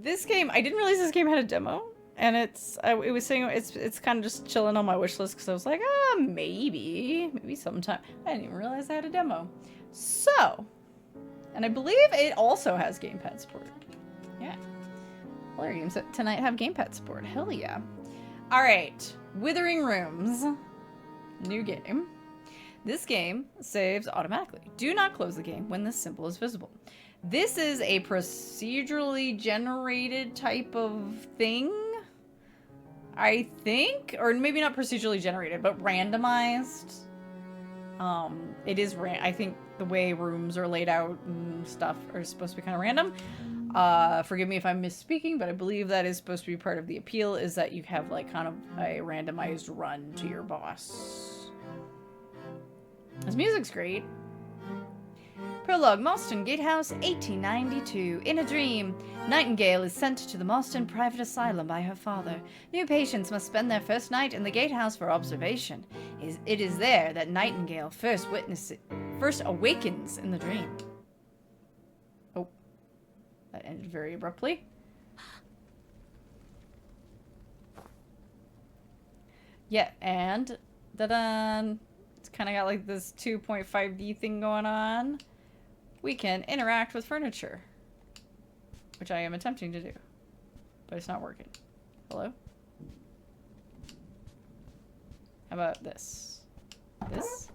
This game, I didn't realize this game had a demo. And it was saying it's kind of just chilling on my wish list because I was like, maybe sometime. I didn't even realize I had a demo. So, and I believe it also has gamepad support. Yeah. All our games tonight have gamepad support. Hell yeah. All right, Withering Rooms, new game. This game saves automatically. Do not close the game when this symbol is visible. This is a procedurally generated type of thing. I think, or maybe not procedurally generated, but randomized. It is I think the way rooms are laid out and stuff are supposed to be kind of random. Forgive me if I'm misspeaking, but I believe that is supposed to be part of the appeal, is that you have like kind of a randomized run to your boss. This music's great. Prologue, Marston Gatehouse, 1892. In a dream, Nightingale is sent to the Marston Private Asylum by her father. New patients must spend their first night in the gatehouse for observation. It is there that Nightingale first awakens in the dream. Oh, that ended very abruptly. Yeah, and da-da! It's kind of got like this 2.5D thing going on. We can interact with furniture, which I am attempting to do, but it's not working. Hello? How about this? This?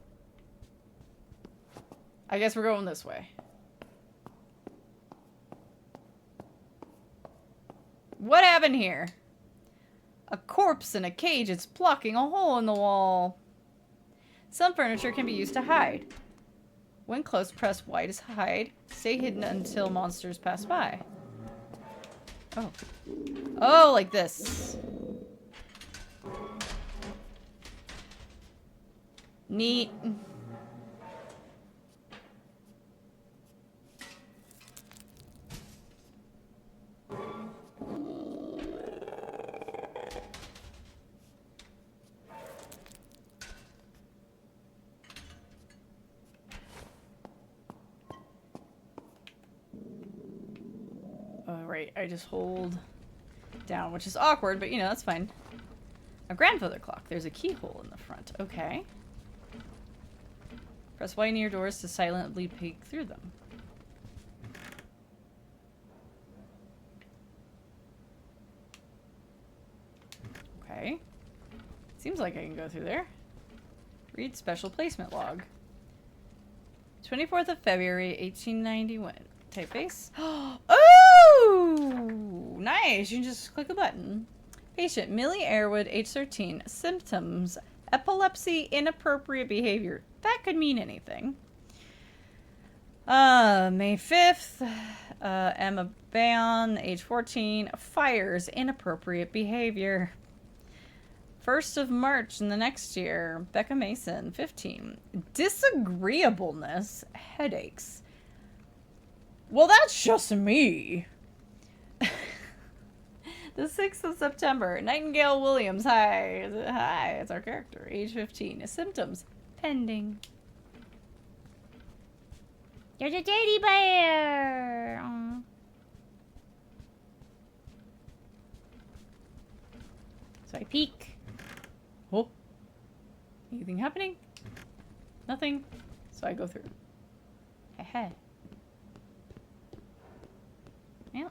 I guess we're going this way. What happened here? A corpse in a cage. It's blocking a hole in the wall. Some furniture can be used to hide. When close, press Y to hide. Stay hidden until monsters pass by. Oh. Oh, like this. Neat. Right, I just hold down, which is awkward, but you know, that's fine. A grandfather clock. There's a keyhole in the front. Okay. Press Y near doors to silently peek through them. Okay. Seems like I can go through there. Read special placement log. 24th of February, 1891. Typeface. Oh! Nice! You can just click a button. Patient, Millie Airwood, age 13. Symptoms, epilepsy, inappropriate behavior. That could mean anything. May 5th. Emma Bayon, age 14. Fires, inappropriate behavior. 1st of March in the next year. Becca Mason, 15. Disagreeableness, headaches. Well, that's just me. The 6th of September. Nightingale Williams. Hi. Hi. It's our character. Age 15. Symptoms. Pending. There's a teddy bear. Aww. So I peek. Oh. Anything happening? Nothing. So I go through. Heh. Yeah.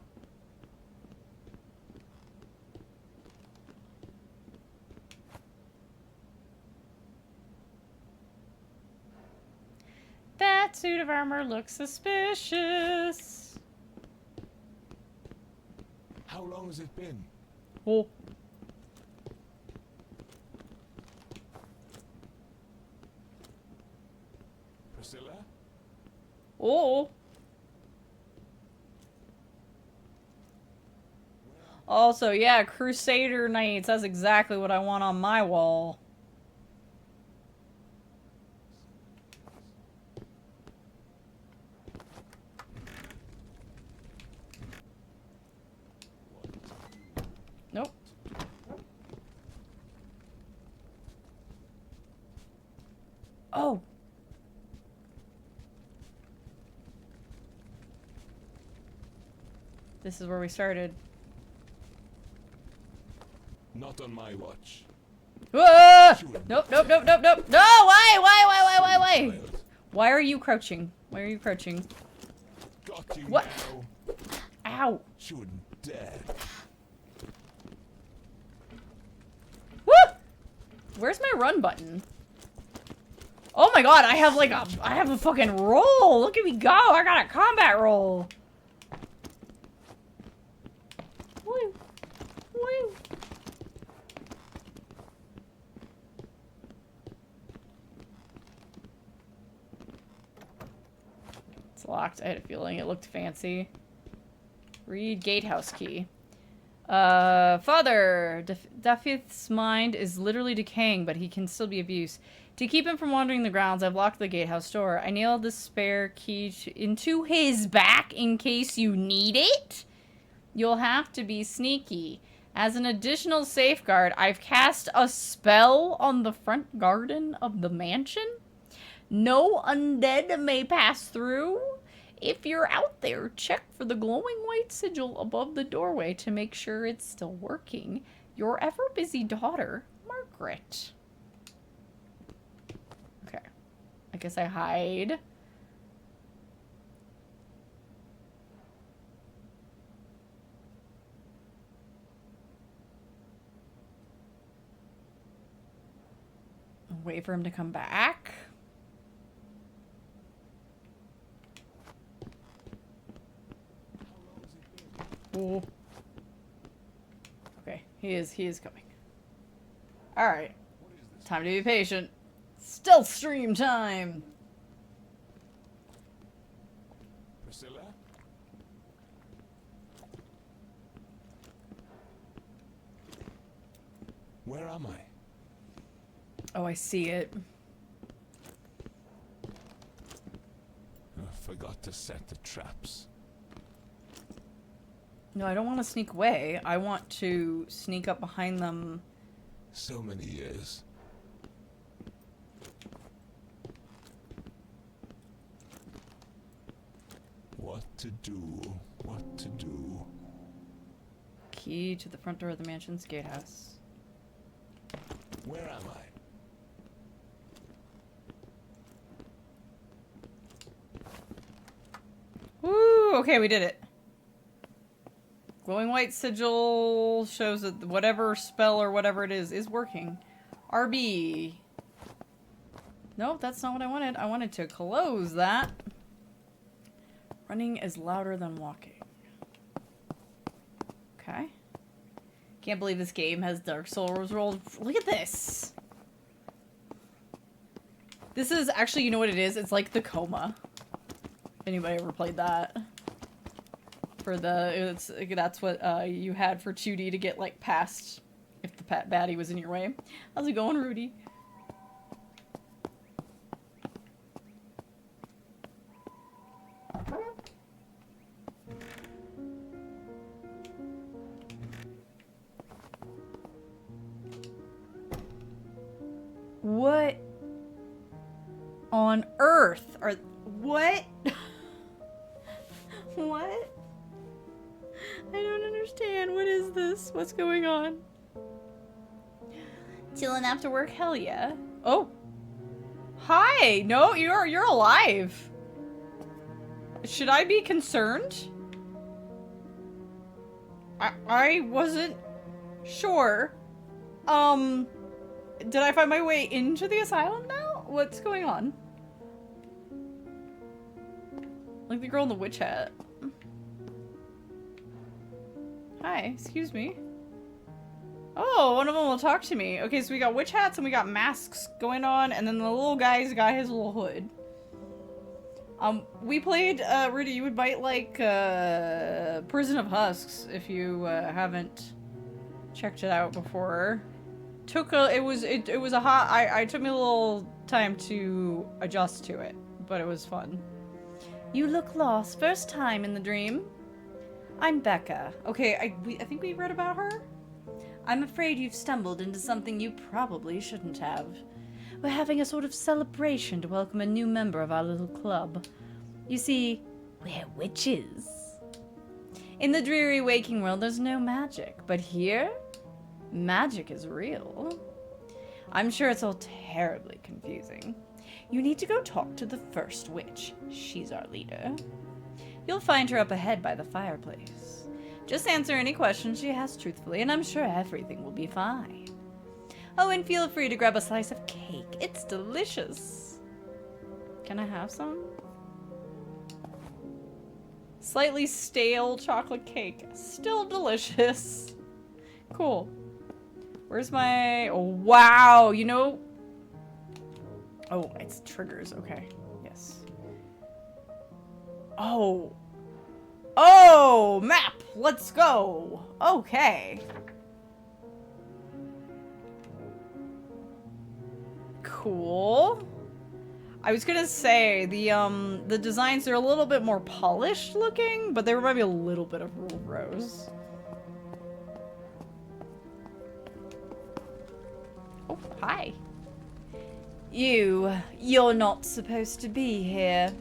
That suit of armor looks suspicious. How long has it been? Oh. Priscilla? Oh. Also, yeah, Crusader Knights. That's exactly what I want on my wall. Nope. Oh. this is where we started. Not on my watch. Whoa! Nope, nope, nope, nope, nope. No! Why? Child, Why are you crouching? Why are you crouching? got you What? now. Ow! Shouldn't dare. Woo! Where's my run button? Oh my god, I have like I have a fucking roll! Look at me go! I got a combat roll! Woo! Woo! It's locked. I had a feeling it looked fancy. Read gatehouse key. Father, Dafith's mind is literally decaying, but he can still be of use. To keep him from wandering the grounds, I've locked the gatehouse door. I nailed the spare key into his back in case you need it. You'll have to be sneaky. As an additional safeguard, I've cast a spell on the front garden of the mansion. No undead may pass through. If you're out there, check for the glowing white sigil above the doorway to make sure it's still working. Your ever-busy daughter, Margaret. Okay. I guess I hide. Wait for him to come back. Ooh. Okay, he is coming. Alright. Time to be patient. Stealth stream time! Priscilla? Where am I? Oh, I see it. I forgot to set the traps. No, I don't want to sneak away. I want to sneak up behind them. So many years. What to do? What to do? Key to the front door of the mansion's gatehouse. Where am I? Woo! Okay, we did it. Glowing white sigil shows that whatever spell or whatever it is working. RB. Nope, that's not what I wanted. I wanted to close that. Running is louder than walking. Okay. Can't believe this game has Dark Souls rolled. Look at this. This is actually, you know what it is? It's like the coma. Anybody ever played that? For the, that's what you had for 2D to get like past if the baddie was in your way. How's it going, Rudy? What on earth are what? What? I don't understand. What is this? What's going on? Chilling after work? Hell yeah. Oh. Hi. No, you're alive. Should I be concerned? I wasn't sure. Did I find my way into the asylum now? What's going on? Like the girl in the witch hat. Hi, excuse me. Oh, one of them will talk to me. Okay, so we got witch hats and we got masks going on, and then the little guy's got his little hood. We played, Rudy, you would bite like, Prison of Husks if you, haven't checked it out before. It was a hot, I took me a little time to adjust to it, but it was fun. You look lost. First time in the dream. I'm Becca. Okay, I think we read about her. I'm afraid you've stumbled into something you probably shouldn't have. We're having a sort of celebration to welcome a new member of our little club. You see, we're witches. In the dreary waking world, there's no magic. But here, magic is real. I'm sure it's all terribly confusing. You need to go talk to the first witch. She's our leader. You'll find her up ahead by the fireplace. Just answer any questions she has truthfully, and I'm sure everything will be fine. Oh, and feel free to grab a slice of cake. It's delicious. Can I have some? Slightly stale chocolate cake. Still delicious. Cool. Where's my... Oh, wow. You know... Oh, it's triggers. Okay. Yes. Oh. Oh, map. Let's go. Okay. Cool. I was gonna say the designs are a little bit more polished looking, but they remind me a little bit of Rule of Rose. Oh, hi. You're not supposed to be here.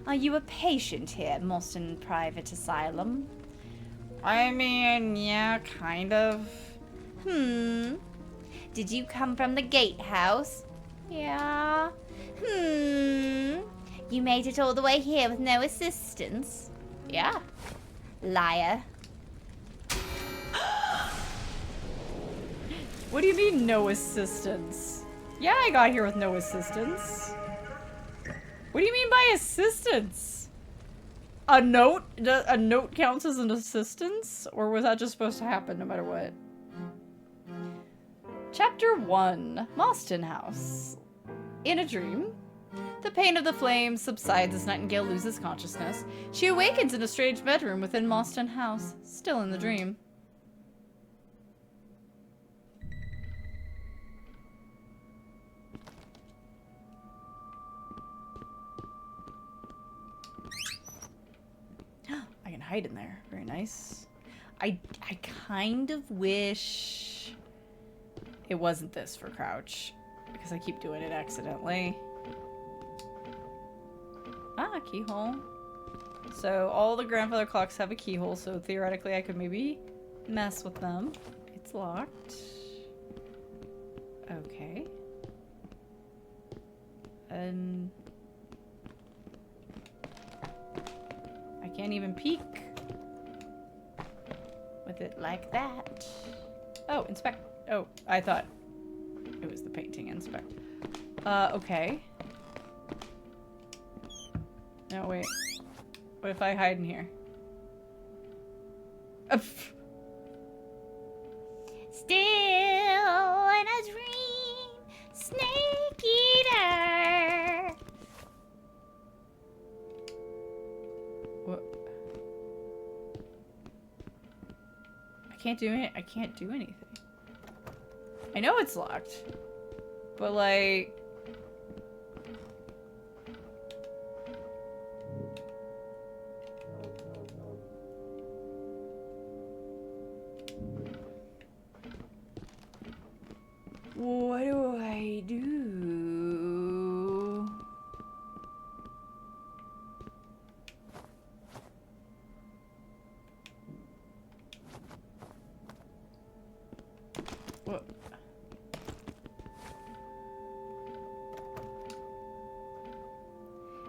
Are you a patient here, Moston Private Asylum? I mean, yeah, kind of. Did you come from the gatehouse? Yeah. You made it all the way here with no assistance? Yeah. Liar. What do you mean, no assistance? Yeah, I got here with no assistance. What do you mean by assistance? A note? A note counts as an assistance? Or was that just supposed to happen no matter what? Chapter 1. Moston House. In a dream. The pain of the flames subsides as Nightingale loses consciousness. She awakens in a strange bedroom within Moston House, still in the dream. I can hide in there. Very nice. I kind of wish it wasn't this for crouch, because I keep doing it accidentally. Ah, keyhole. So all the grandfather clocks have a keyhole, so theoretically I could maybe mess with them. It's locked. Okay. And I can't even peek with it like that. Oh, inspect. Oh, I thought it was the painting inspect. Okay. No, wait. What if I hide in here? Still in a dream, snake eater. What? I can't do it. I can't do anything. I know it's locked, but like. What do I do? What?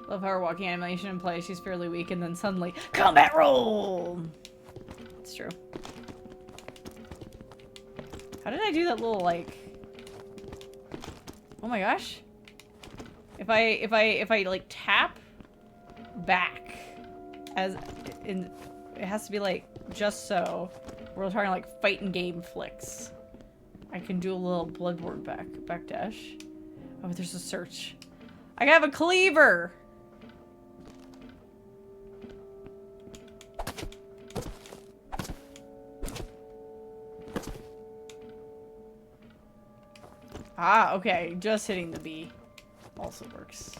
Love how her walking animation in play. She's fairly weak, and then suddenly, combat roll! It's true. How did I do that little, like... Oh my gosh. If I like tap back as in, it has to be like just so. We're talking like fighting game flicks. I can do a little Bloodborne backdash. Oh, there's a search. I have a cleaver. Ah, okay. Just hitting the B also works.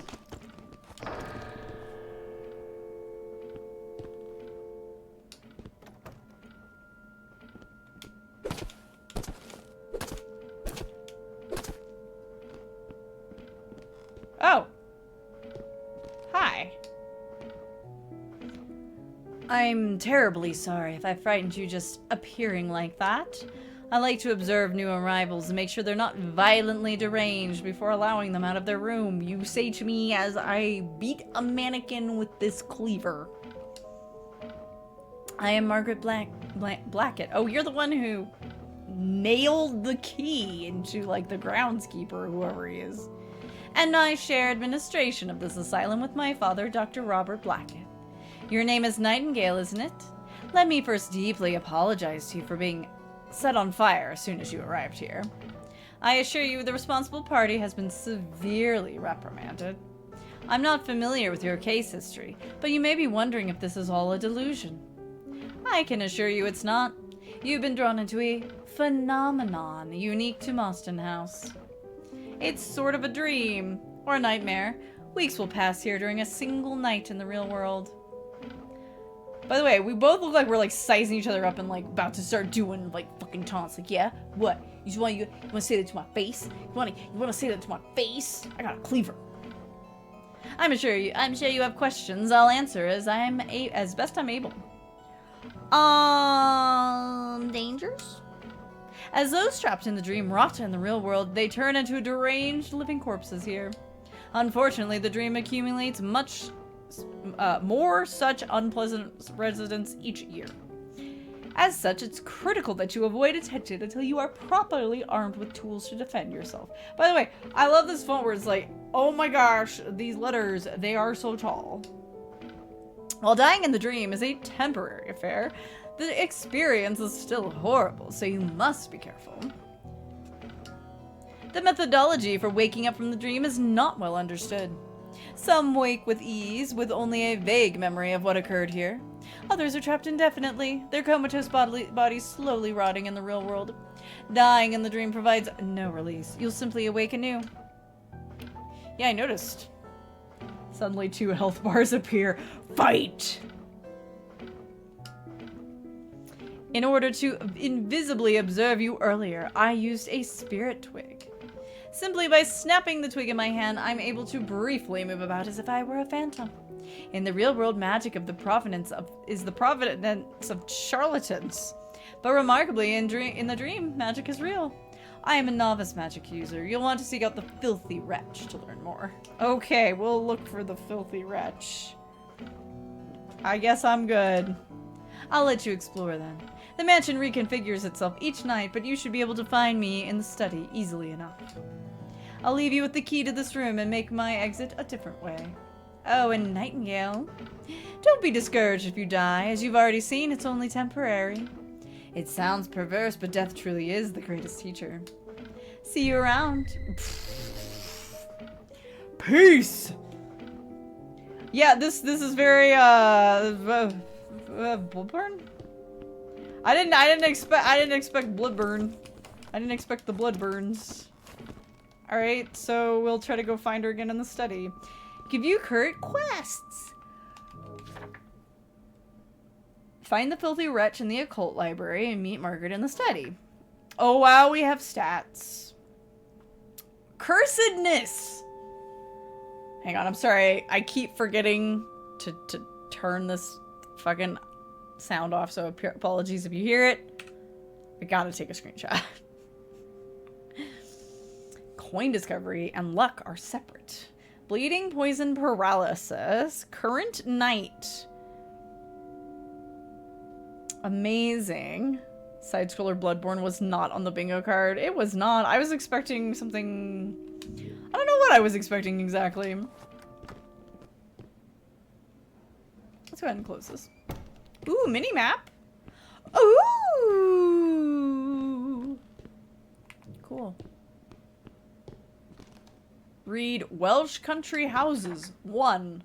Oh. Hi. I'm terribly sorry if I frightened you just appearing like that. I like to observe new arrivals and make sure they're not violently deranged before allowing them out of their room. You say to me as I beat a mannequin with this cleaver. I am Margaret Blackett. Oh, you're the one who nailed the key into, like, the groundskeeper or whoever he is. And I share administration of this asylum with my father, Dr. Robert Blackett. Your name is Nightingale, isn't it? Let me first deeply apologize to you for being set on fire as soon as you arrived here. I assure you the responsible party has been severely reprimanded. I'm not familiar with your case history, but you may be wondering if this is all a delusion. I can assure you it's not. You've been drawn into a phenomenon unique to Mostyn House. It's sort of a dream, or a nightmare. Weeks will pass here during a single night in the real world. By the way, we both look like we're like sizing each other up and like about to start doing like fucking taunts. Like, yeah, what? You want to say that to my face? You want to say that to my face? I got a cleaver. I'm sure you have questions. I'll answer as best I'm able. Dangers? As those trapped in the dream rot in the real world, they turn into deranged living corpses here. Unfortunately, the dream accumulates much more such unpleasant residents each year. As such, it's critical that you avoid attention until you are properly armed with tools to defend yourself. By the way, I love this font where it's like, oh my gosh, these letters, they are so tall. While dying in the dream is a temporary affair, the experience is still horrible, so you must be careful. The methodology for waking up from the dream is not well understood. Some wake with ease, with only a vague memory of what occurred here. Others are trapped indefinitely, their comatose bodies slowly rotting in the real world. Dying in the dream provides no release. You'll simply awake anew. Yeah, I noticed. Suddenly 2 health bars appear. Fight! In order to invisibly observe you earlier, I used a spirit twig. Simply by snapping the twig in my hand, I'm able to briefly move about as if I were a phantom. In the real world, magic is the providence of charlatans. But remarkably, in the dream, magic is real. I am a novice magic user. You'll want to seek out the filthy wretch to learn more. Okay, we'll look for the filthy wretch. I guess I'm good. I'll let you explore then. The mansion reconfigures itself each night, but you should be able to find me in the study easily enough. I'll leave you with the key to this room and make my exit a different way. Oh, and Nightingale, don't be discouraged if you die. As you've already seen, it's only temporary. It sounds perverse, but death truly is the greatest teacher. See you around. Peace! Yeah, this is very, Bloodburn? I didn't expect Bloodburn. I didn't expect the blood burns. Alright, so we'll try to go find her again in the study. Give you current quests. Find the filthy wretch in the occult library and meet Margaret in the study. Oh wow, we have stats. Cursedness! Hang on, I'm sorry. I keep forgetting to turn this fucking sound off, so apologies if you hear it. I gotta take a screenshot. Coin discovery and luck are separate. Bleeding, poison, paralysis. Current night. Amazing. Side-scroller Bloodborne was not on the bingo card. It was not. I was expecting something... I don't know what I was expecting exactly. Let's go ahead and close this. Ooh, mini-map. Ooh! Cool. Read Welsh Country Houses 1.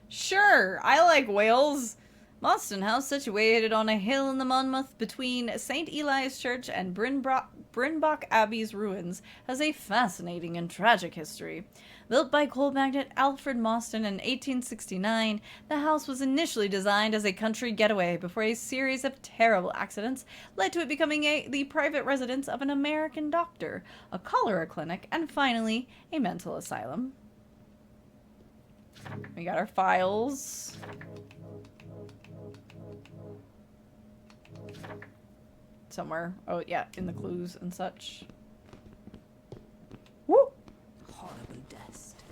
Sure, I like Wales. Mostyn House, situated on a hill in the Monmouth between St. Eli's Church and Brinbach Abbey's ruins, has a fascinating and tragic history. Built by coal magnate Alfred Mostyn in 1869, the house was initially designed as a country getaway before a series of terrible accidents led to it becoming the private residence of an American doctor, a cholera clinic, and finally, a mental asylum. We got our files. somewhere. Oh, yeah, in the clues and such. Woo! Horrible dust.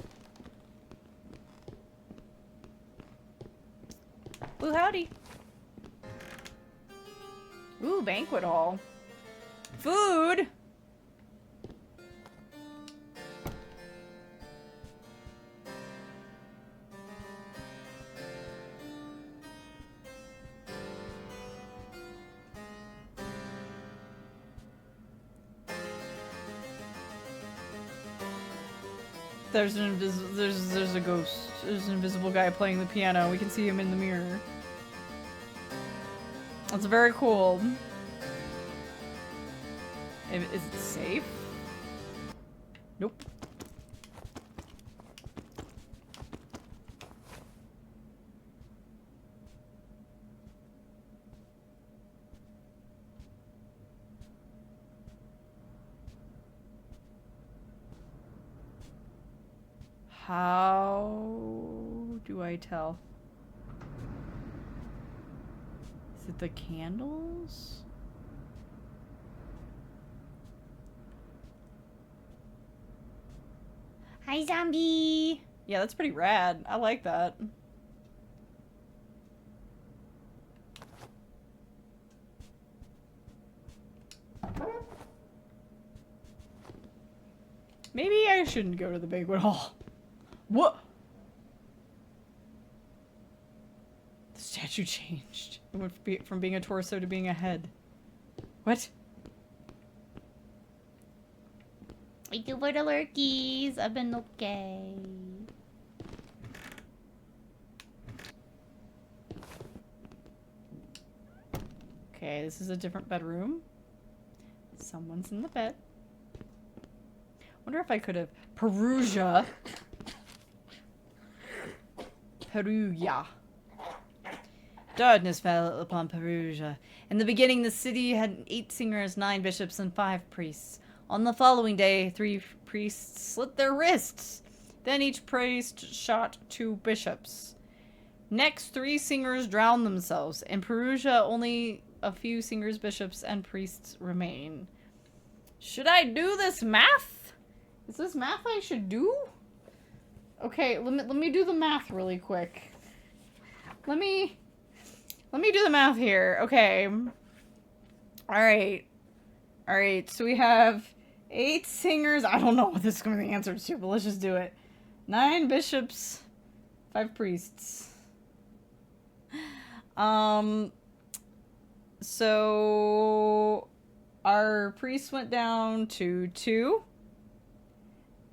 Ooh, howdy. Ooh, banquet hall. Food! There's a ghost. There's an invisible guy playing the piano. We can see him in the mirror. That's very cool. Is it safe? Nope. How do I tell? Is it the candles? Hi, zombie! Yeah, that's pretty rad. I like that. Maybe I shouldn't go to the banquet hall. What? The statue changed. It went from being a torso to being a head. What? Thank you for the lurkies. I've been okay. Okay, this is a different bedroom. Someone's in the bed. Wonder if I could have Perugia. Perugia. Darkness fell upon Perugia. In the beginning, the city had 8 singers, 9 bishops, and 5 priests. On the following day, 3 priests slit their wrists. Then each priest shot 2 bishops. Next, 3 singers drowned themselves. In Perugia, only a few singers, bishops, and priests remain. Should I do this math? Is this math I should do? Okay, let me do the math really quick. Let me do the math here. Okay. Alright. Alright, so we have 8 singers. I don't know what this is going to be the answer to, but let's just do it. 9 bishops, 5 priests. So our priest went down to 2.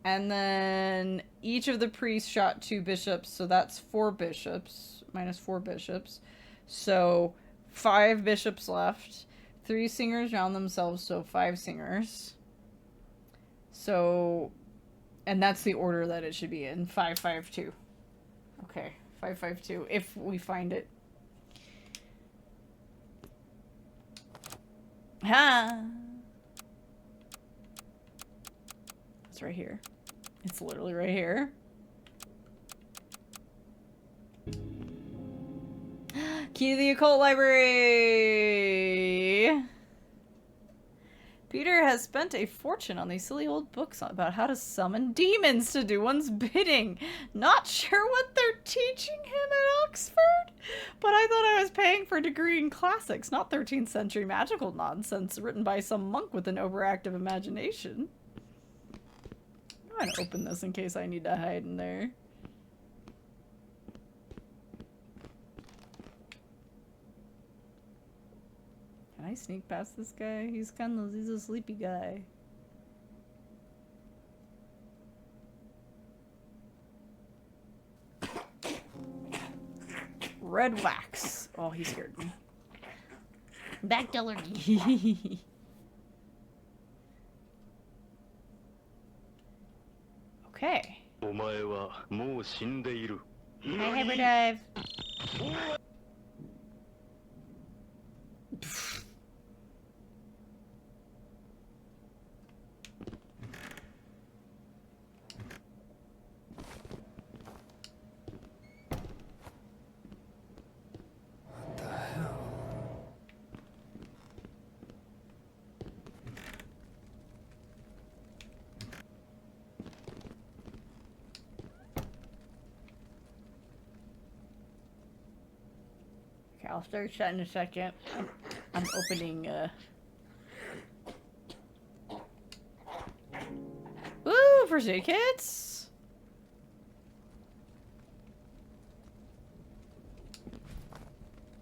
And then each of the priests shot 2 bishops, so that's 4 bishops, minus 4 bishops. So 5 bishops left. 3 singers drowned themselves, so 5 singers. So, and that's the order that it should be in. 5, 5, 2. Okay, 5, 5, 2, if we find it. Ha! It's right here. It's literally right here. Key to the occult library! Peter has spent a fortune on these silly old books about how to summon demons to do one's bidding. Not sure what they're teaching him at Oxford, but I thought I was paying for a degree in classics, not 13th century magical nonsense written by some monk with an overactive imagination. I'm gonna open this in case I need to hide in there. Can I sneak past this guy? He's a sleepy guy. Red wax. Oh, he scared me. Back to lurking. Okay. Hi, hyperdive. I'll start that in a second. I'm opening, Ooh, first aid kits!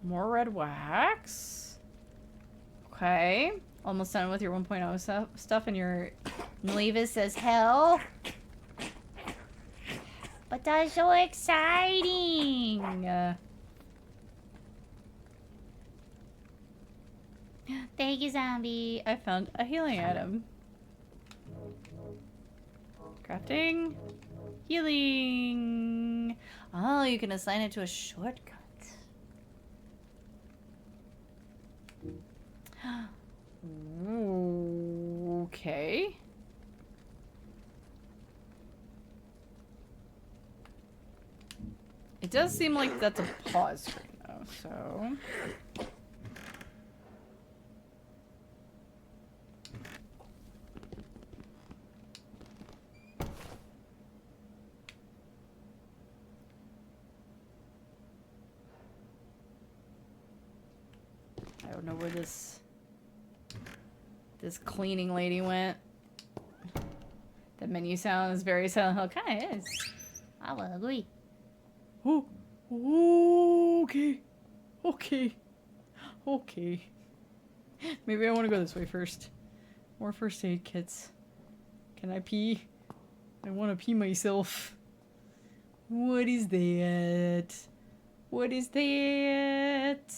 More red wax. Okay. Almost done with your 1.0 stuff and your Nlevis says hell. But that's so exciting! Thank you, zombie. I found a healing item. Crafting. Healing. Oh, you can assign it to a shortcut. Okay. It does seem like that's a pause screen though, so... I don't know where this cleaning lady went. The menu sound is very Silent Hill. Kinda is. I will agree. Oh, okay. Okay. Okay. Maybe I want to go this way first. More first aid kits. Can I pee? I want to pee myself. What is that? What is that?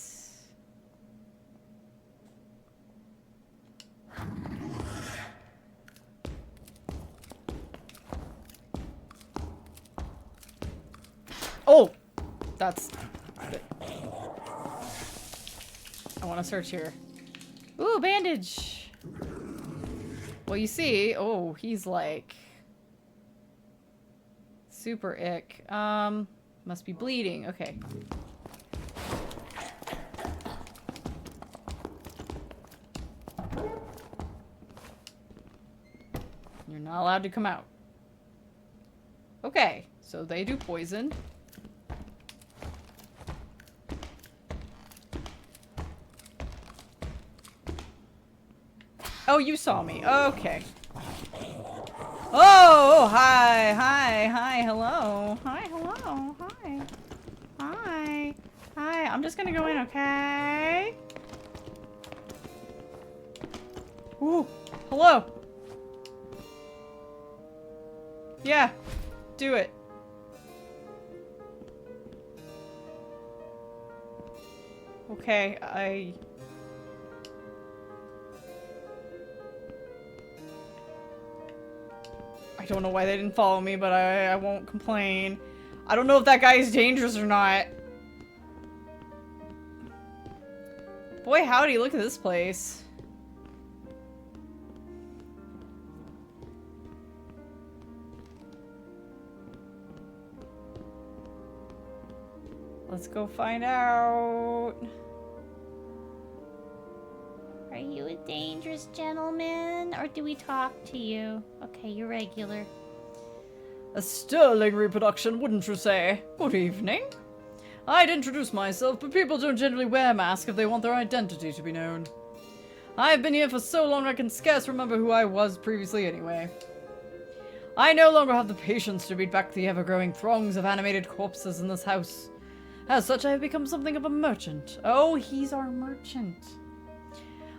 Oh! That's... I want to search here. Ooh, bandage! Well, you see... Oh, he's like... super ick. Must be bleeding. Okay. You're not allowed to come out. Okay, so they do poison. Oh, you saw me. Okay. Oh, hi, hi, hi, hello. Hi, hello, hi. Hi. Hi, I'm just gonna go in, okay? Ooh, hello. Yeah, do it. Okay, I don't know why they didn't follow me, but I won't complain. I don't know if that guy is dangerous or not. Boy, howdy, look at this place. Let's go find out. Are you a dangerous gentleman, or do we talk to you? Okay, you're regular. A sterling reproduction, wouldn't you say? Good evening. I'd introduce myself, but people don't generally wear masks if they want their identity to be known. I've been here for so long I can scarce remember who I was previously anyway. I no longer have the patience to beat back the ever-growing throngs of animated corpses in this house. As such, I have become something of a merchant. Oh, he's our merchant.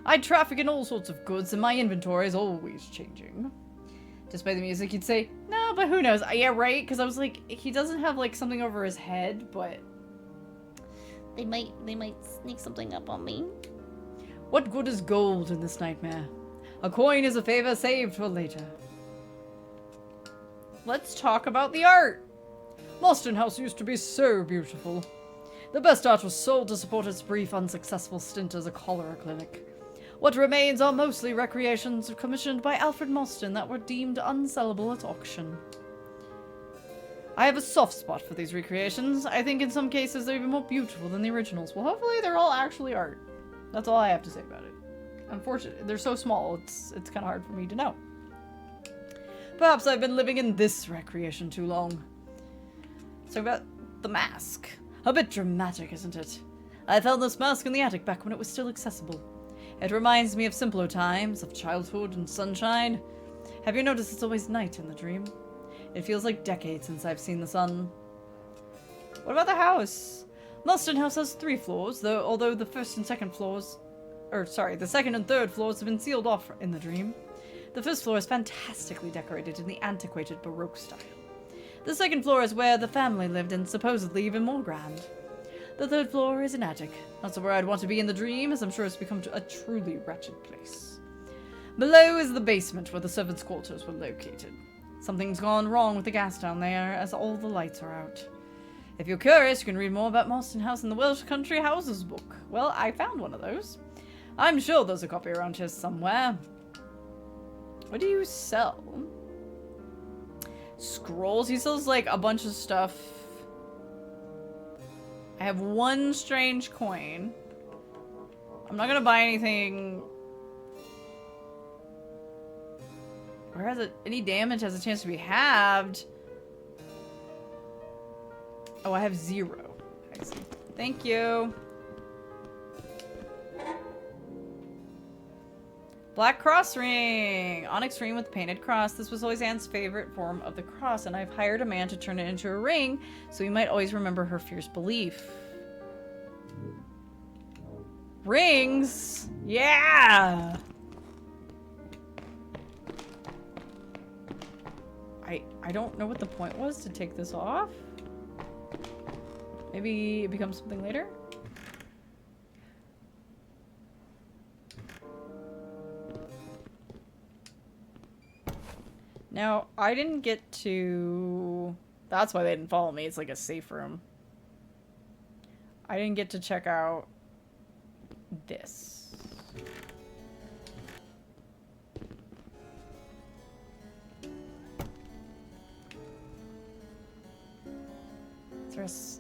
I traffic in all sorts of goods, and my inventory is always changing. Just by the music, you'd say, no, but who knows? Yeah, right? Because I was like, he doesn't have, like, something over his head, but... They might sneak something up on me. What good is gold in this nightmare? A coin is a favor saved for later. Let's talk about the art! Mostyn House used to be so beautiful. The best art was sold to support its brief, unsuccessful stint as a cholera clinic. What remains are mostly recreations commissioned by Alfred Mostyn that were deemed unsellable at auction. I have a soft spot for these recreations. I think in some cases they're even more beautiful than the originals. Well, hopefully they're all actually art. That's all I have to say about it. Unfortunately, they're so small, it's kind of hard for me to know. Perhaps I've been living in this recreation too long. So about the mask. A bit dramatic, isn't it? I found this mask in the attic back when it was still accessible. It reminds me of simpler times, of childhood and sunshine. Have you noticed it's always night in the dream? It feels like decades since I've seen the sun. What about the house? Marston House has 3 floors, although the first and second floors... the second and third floors have been sealed off in the dream. The first floor is fantastically decorated in the antiquated Baroque style. The second floor is where the family lived and supposedly even more grand. The third floor is an attic. Not so where I'd want to be in the dream, as I'm sure it's become a truly wretched place. Below is the basement where the servants' quarters were located. Something's gone wrong with the gas down there, as all the lights are out. If you're curious, you can read more about Marston House in the Welsh Country Houses book. Well, I found one of those. I'm sure there's a copy around here somewhere. What do you sell? Scrolls? He sells like a bunch of stuff. I have 1 strange coin. I'm not gonna buy anything. Or has it any damage has a chance to be halved? Oh, I have 0. I see. Thank you. Black cross ring! Onyx ring with painted cross. This was always Anne's favorite form of the cross, and I've hired a man to turn it into a ring, so we might always remember her fierce belief. Rings! Yeah! I don't know what the point was to take this off. Maybe it becomes something later? Now, I didn't get to... That's why they didn't follow me. It's like a safe room. I didn't get to check out this.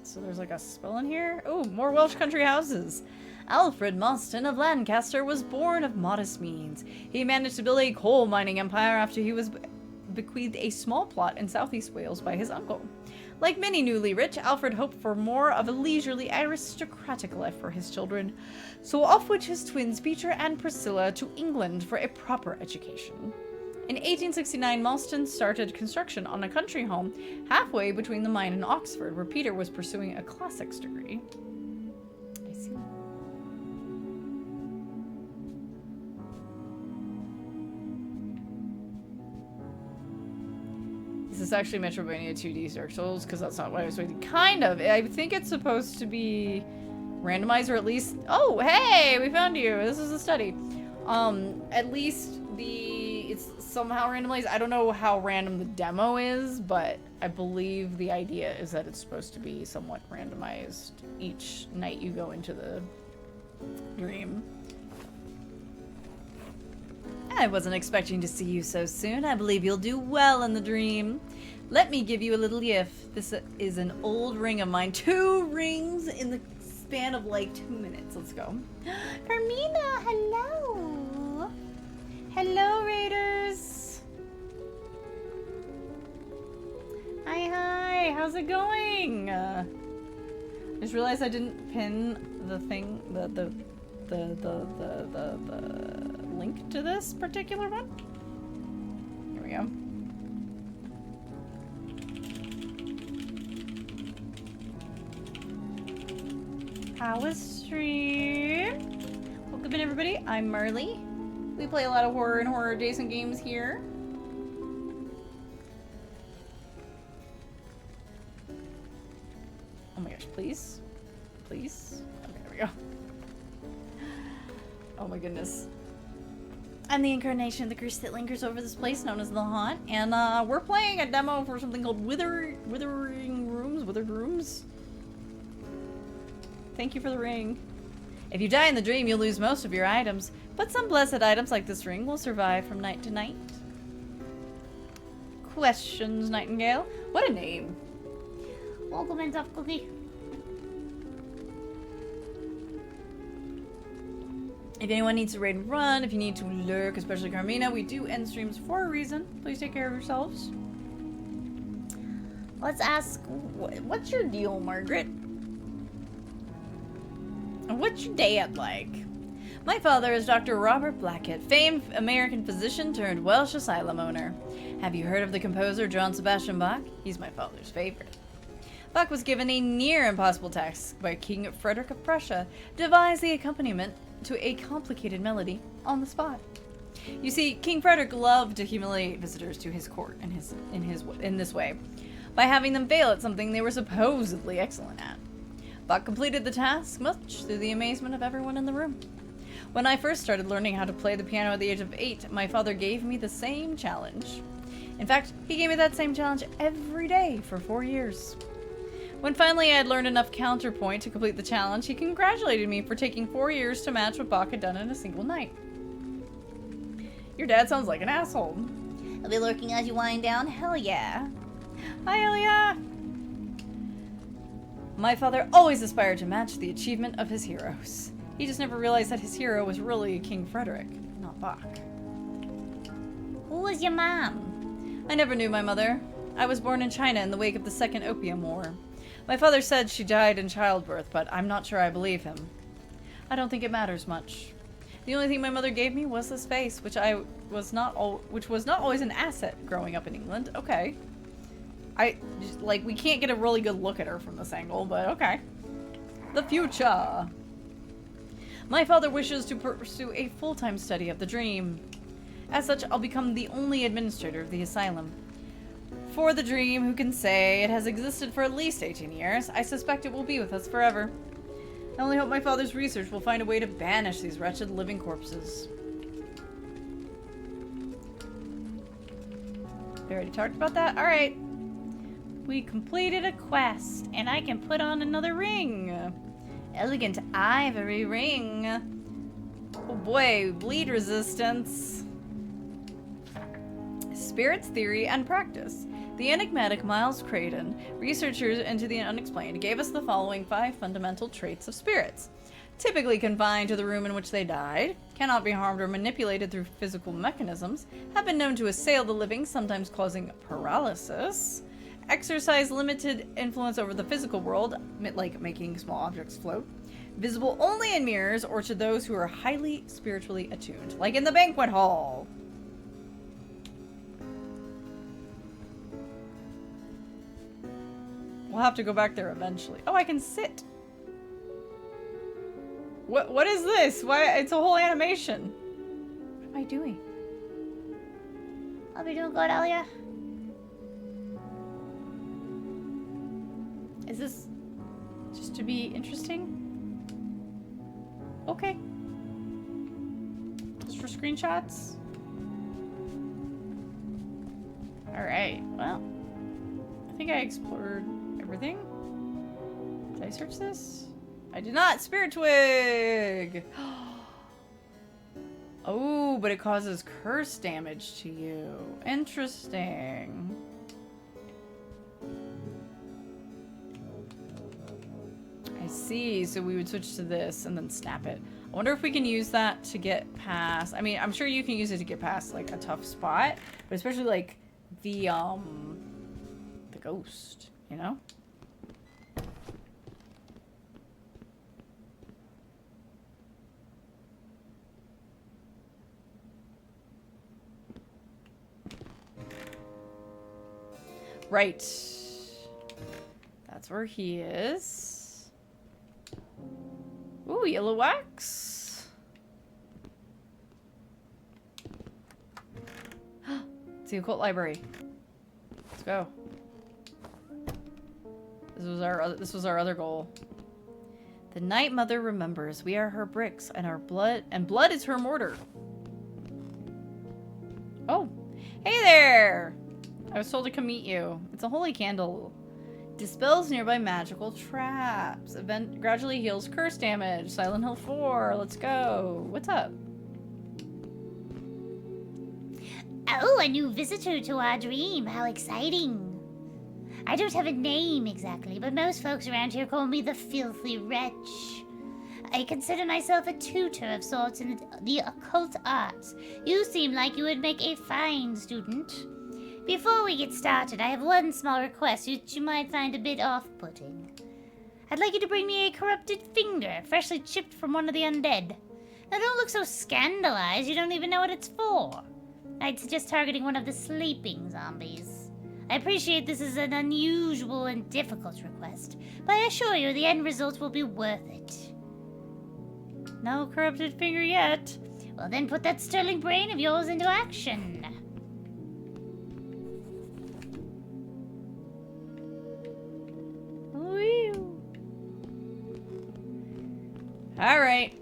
So there's like a spell in here? Oh, more Welsh country houses. Alfred Marston of Lancaster was born of modest means. He managed to build a coal mining empire after he was bequeathed a small plot in southeast Wales by his uncle. Like many newly rich, Alfred hoped for more of a leisurely, aristocratic life for his children, so off went his twins Peter and Priscilla to England for a proper education. In 1869, Marston started construction on a country home halfway between the mine and Oxford, where Peter was pursuing a classics degree. I see. This is actually Metroidvania 2D Dark Souls, because that's not what I was waiting. Kind of. I think it's supposed to be randomized, or at least... Oh, hey! We found you! This is a study. At least it's somehow randomized. I don't know how random the demo is, but I believe the idea is that it's supposed to be somewhat randomized each night you go into the dream. I wasn't expecting to see you so soon. I believe you'll do well in the dream. Let me give you a little gift. This is an old ring of mine. 2 rings in the span of like 2 minutes. Let's go. Carmina, hello. Hello, Raiders. Hi. How's it going? I just realized I didn't pin the thing, the link to this particular one. Here we go. How was stream? Welcome in, everybody. I'm Marley. We play a lot of horror and horror-adjacent games here. Oh my gosh, please? Please? Okay, there we go. Oh my goodness. I'm the incarnation of the curse that lingers over this place, known as the Haunt, and we're playing a demo for something called Withering Rooms? Withered Rooms? Thank you for the ring. If you die in the dream, you'll lose most of your items, but some blessed items like this ring will survive from night to night. Questions, Nightingale? What a name. Welcome in, Tough Cookie. If anyone needs to raid and run, if you need to lurk, especially Carmina, we do end streams for a reason. Please take care of yourselves. Let's ask, what's your deal, Margaret? What's your dad like? My father is Dr. Robert Blackett, famed American physician turned Welsh asylum owner. Have you heard of the composer John Sebastian Bach? He's my father's favorite. Bach was given a near impossible task by King Frederick of Prussia to devise the accompaniment to a complicated melody on the spot. You see, King Frederick loved to humiliate visitors to his court in this way, by having them fail at something they were supposedly excellent at. Bach completed the task, much to the amazement of everyone in the room. When I first started learning how to play the piano at the age of 8, my father gave me the same challenge. In fact, he gave me that same challenge every day for 4 years. When finally I had learned enough counterpoint to complete the challenge, he congratulated me for taking 4 years to match what Bach had done in a single night. Your dad sounds like an asshole. I'll be lurking as you wind down. Hell yeah. Hi, hell yeah. My father always aspired to match the achievement of his heroes. He just never realized that his hero was really King Frederick, not Bach. Who was your mom? I never knew my mother. I was born in China in the wake of the Second Opium War. My father said she died in childbirth, but I'm not sure I believe him. I don't think it matters much. The only thing my mother gave me was this face, which was not always an asset growing up in England. Okay. We can't get a really good look at her from this angle, but okay. The future. My father wishes to pursue a full-time study of the dream. As such, I'll become the only administrator of the asylum. For the dream, who can say? It has existed for at least 18 years. I suspect it will be with us forever. I only hope my father's research will find a way to banish these wretched living corpses. We already talked about that? Alright. We completed a quest, and I can put on another ring. Elegant ivory ring. Oh boy, bleed resistance. Spirits, theory, and practice. The enigmatic Miles Creighton, researcher into the unexplained, gave us the following 5 fundamental traits of spirits. Typically confined to the room in which they died, cannot be harmed or manipulated through physical mechanisms, have been known to assail the living, sometimes causing paralysis, exercise limited influence over the physical world, like making small objects float, visible only in mirrors or to those who are highly spiritually attuned, like in the banquet hall. We'll have to go back there eventually. Oh, I can sit. What is this? Why? It's a whole animation. What am I doing? I'll be doing good, Alia. Is this just to be interesting? Okay. Just for screenshots? Alright, well. I think I explored everything. Did I search this? I did not! Spirit Twig! Oh, but it causes curse damage to you. Interesting. I see. So we would switch to this and then snap it. I wonder if we can use that to get past... I mean, I'm sure you can use it to get past, like, a tough spot. But especially, like, the ghost, you know? Right. That's where he is. Ooh, yellow wax. It's the occult library. Let's go. This was our other goal. The Night Mother remembers. We are her bricks, and blood is her mortar. Oh, hey there! I was told to come meet you. It's a holy candle. Dispels nearby magical traps. Event gradually heals curse damage. Silent Hill 4. Let's go. What's up? Oh, a new visitor to our dream. How exciting. I don't have a name exactly, but most folks around here call me the Filthy Wretch. I consider myself a tutor of sorts in the occult arts. You seem like you would make a fine student. Before we get started, I have one small request which you might find a bit off-putting. I'd like you to bring me a corrupted finger, freshly chipped from one of the undead. Now don't look so scandalized, you don't even know what it's for. I'd suggest targeting one of the sleeping zombies. I appreciate this is an unusual and difficult request, but I assure you the end result will be worth it. No corrupted finger yet. Well then put that sterling brain of yours into action. Woo. Alright.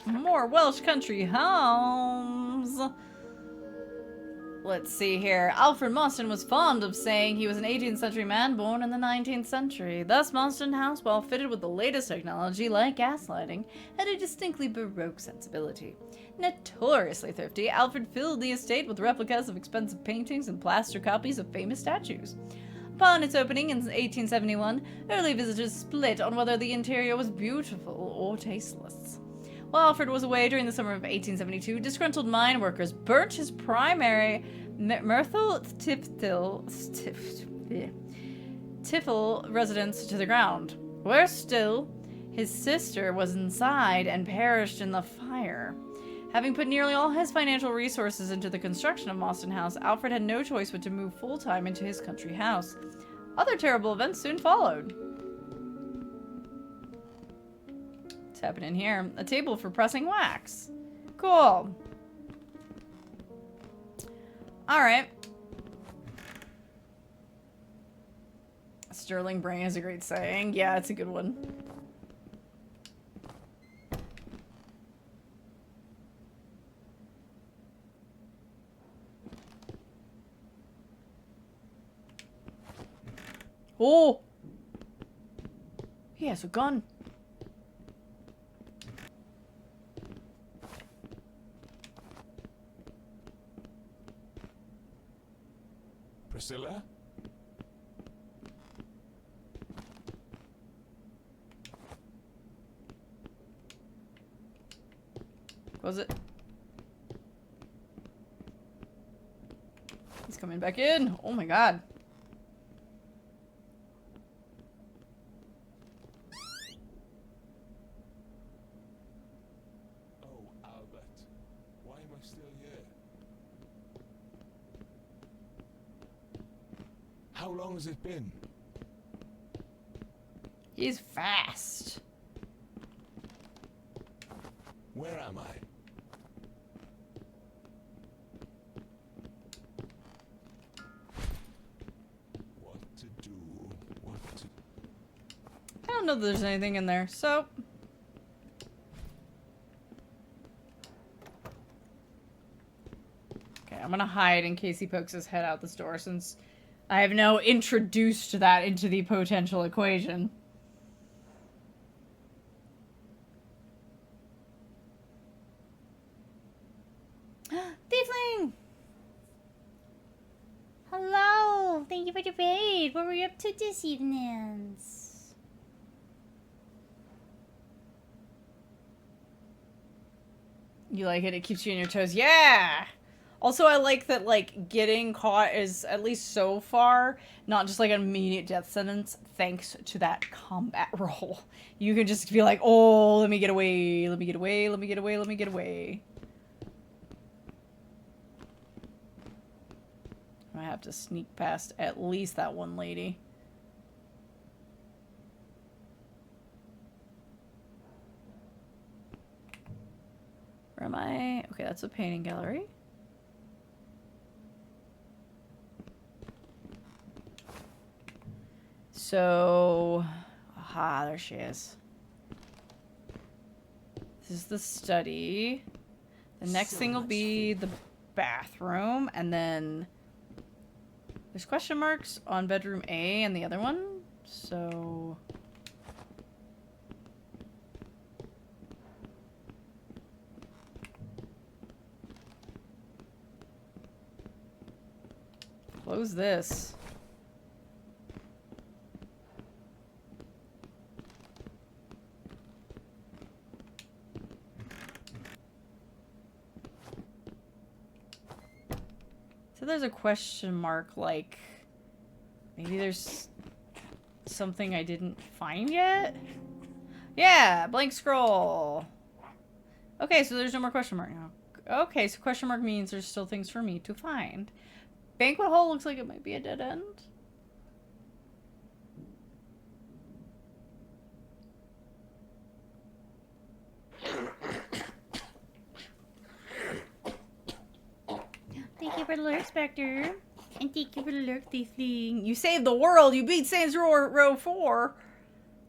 More Welsh country homes. Let's see here. Alfred Mostyn was fond of saying he was an 18th century man born in the 19th century. Thus, Mostyn House, while fitted with the latest technology like gaslighting, had a distinctly Baroque sensibility. Notoriously thrifty, Alfred filled the estate with replicas of expensive paintings and plaster copies of famous statues. Upon its opening in 1871, early visitors split on whether the interior was beautiful or tasteless. While Alfred was away during the summer of 1872, disgruntled mine workers burnt his primary Myrtle Tiffel residence to the ground. Worse still, his sister was inside and perished in the fire. Having put nearly all his financial resources into the construction of Mostyn House, Alfred had no choice but to move full-time into his country house. Other terrible events soon followed. What's happening here? A table for pressing wax. Cool. Alright. Sterling brain is a great saying. Yeah, it's a good one. Oh! He has a gun. Priscilla? Was it? He's coming back in. Oh my god. Oh, Albert. Why am I still here? How long has it been? He's fast. Where am I? What to do? What to... I don't know that there's anything in there, so... Okay, I'm gonna hide in case he pokes his head out this door, since I have now introduced that into the potential equation. Thiefling! Hello! Thank you for the raid. What were you up to this evening? You like it? It keeps you on your toes. Yeah! Also, I like that, like, getting caught is, at least so far, not just, like, an immediate death sentence, thanks to that combat roll. You can just be like, oh, let me get away, let me get away, let me get away, let me get away. I have to sneak past at least that one lady. Where am I? Okay, that's a painting gallery. So, aha, there she is. This is the study. The next thing will be the bathroom, and then there's question marks on bedroom A and the other one, so... Close this. So there's a question mark, like, maybe there's something I didn't find yet? Yeah, blank scroll. Okay, so there's no more question mark now. Okay, so question mark means there's still things for me to find. Banquet hall looks like it might be a dead end. Thank you for the lurk, Spectre. And thank you for the lurk, Tiefling. You saved the world! You beat Saints Row 4!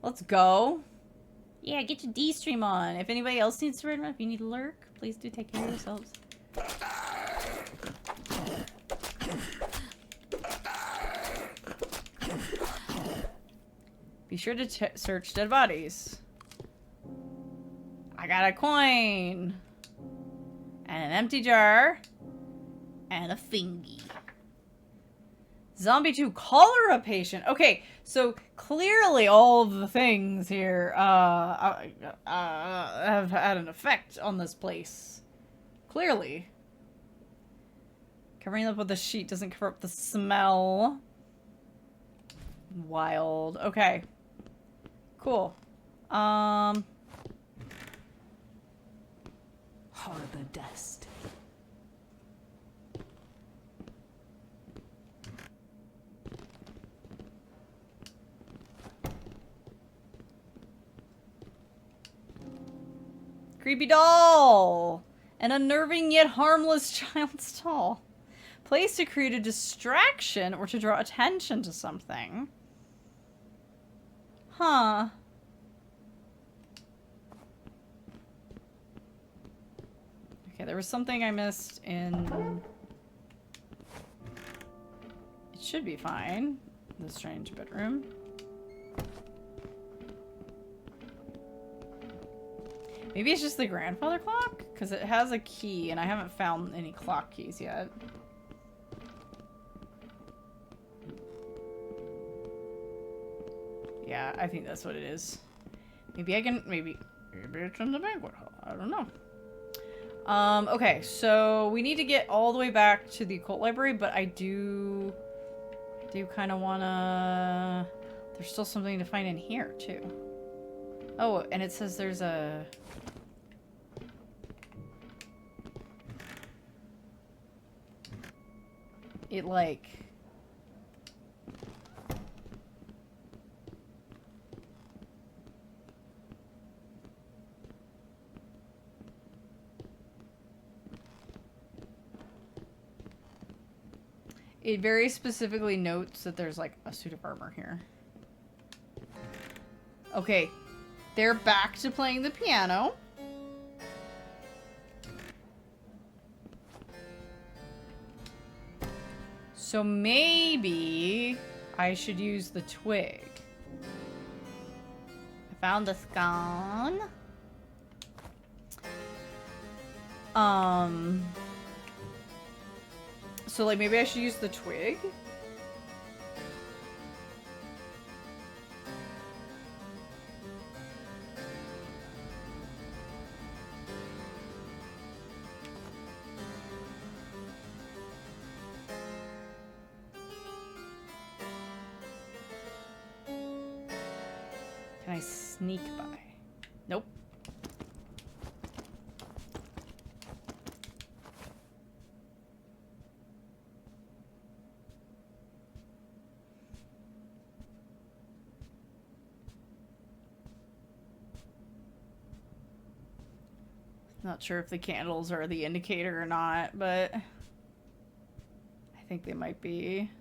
Let's go. Yeah, get your D stream on. If anybody else needs to run around, if you need to lurk, please do take care of yourselves. Be sure to search dead bodies. I got a coin. And an empty jar. And a thingy. Zombie 2, cholera patient. Okay, so clearly all of the things here have had an effect on this place. Clearly. Covering up with a sheet doesn't cover up the smell. Wild. Okay. Cool. Horrible dust. Creepy doll! An unnerving yet harmless child's doll. Placed to create a distraction or to draw attention to something. Huh. Okay, there was something I missed in... It should be fine. The strange bedroom. Maybe it's just the grandfather clock? Because it has a key, and I haven't found any clock keys yet. Yeah, I think that's what it is. Maybe I can... Maybe it's in the banquet hall. I don't know. Okay, so we need to get all the way back to the occult library, but I do kind of want to... There's still something to find in here, too. Oh, and it says there's a... It, like... It very specifically notes that there's, like, a suit of armor here. Okay. They're back to playing the piano. So maybe I should use the twig. I found the scone. So like maybe I should use the twig. Can I sneak by? Nope. Not sure if the candles are the indicator or not, but I think they might be.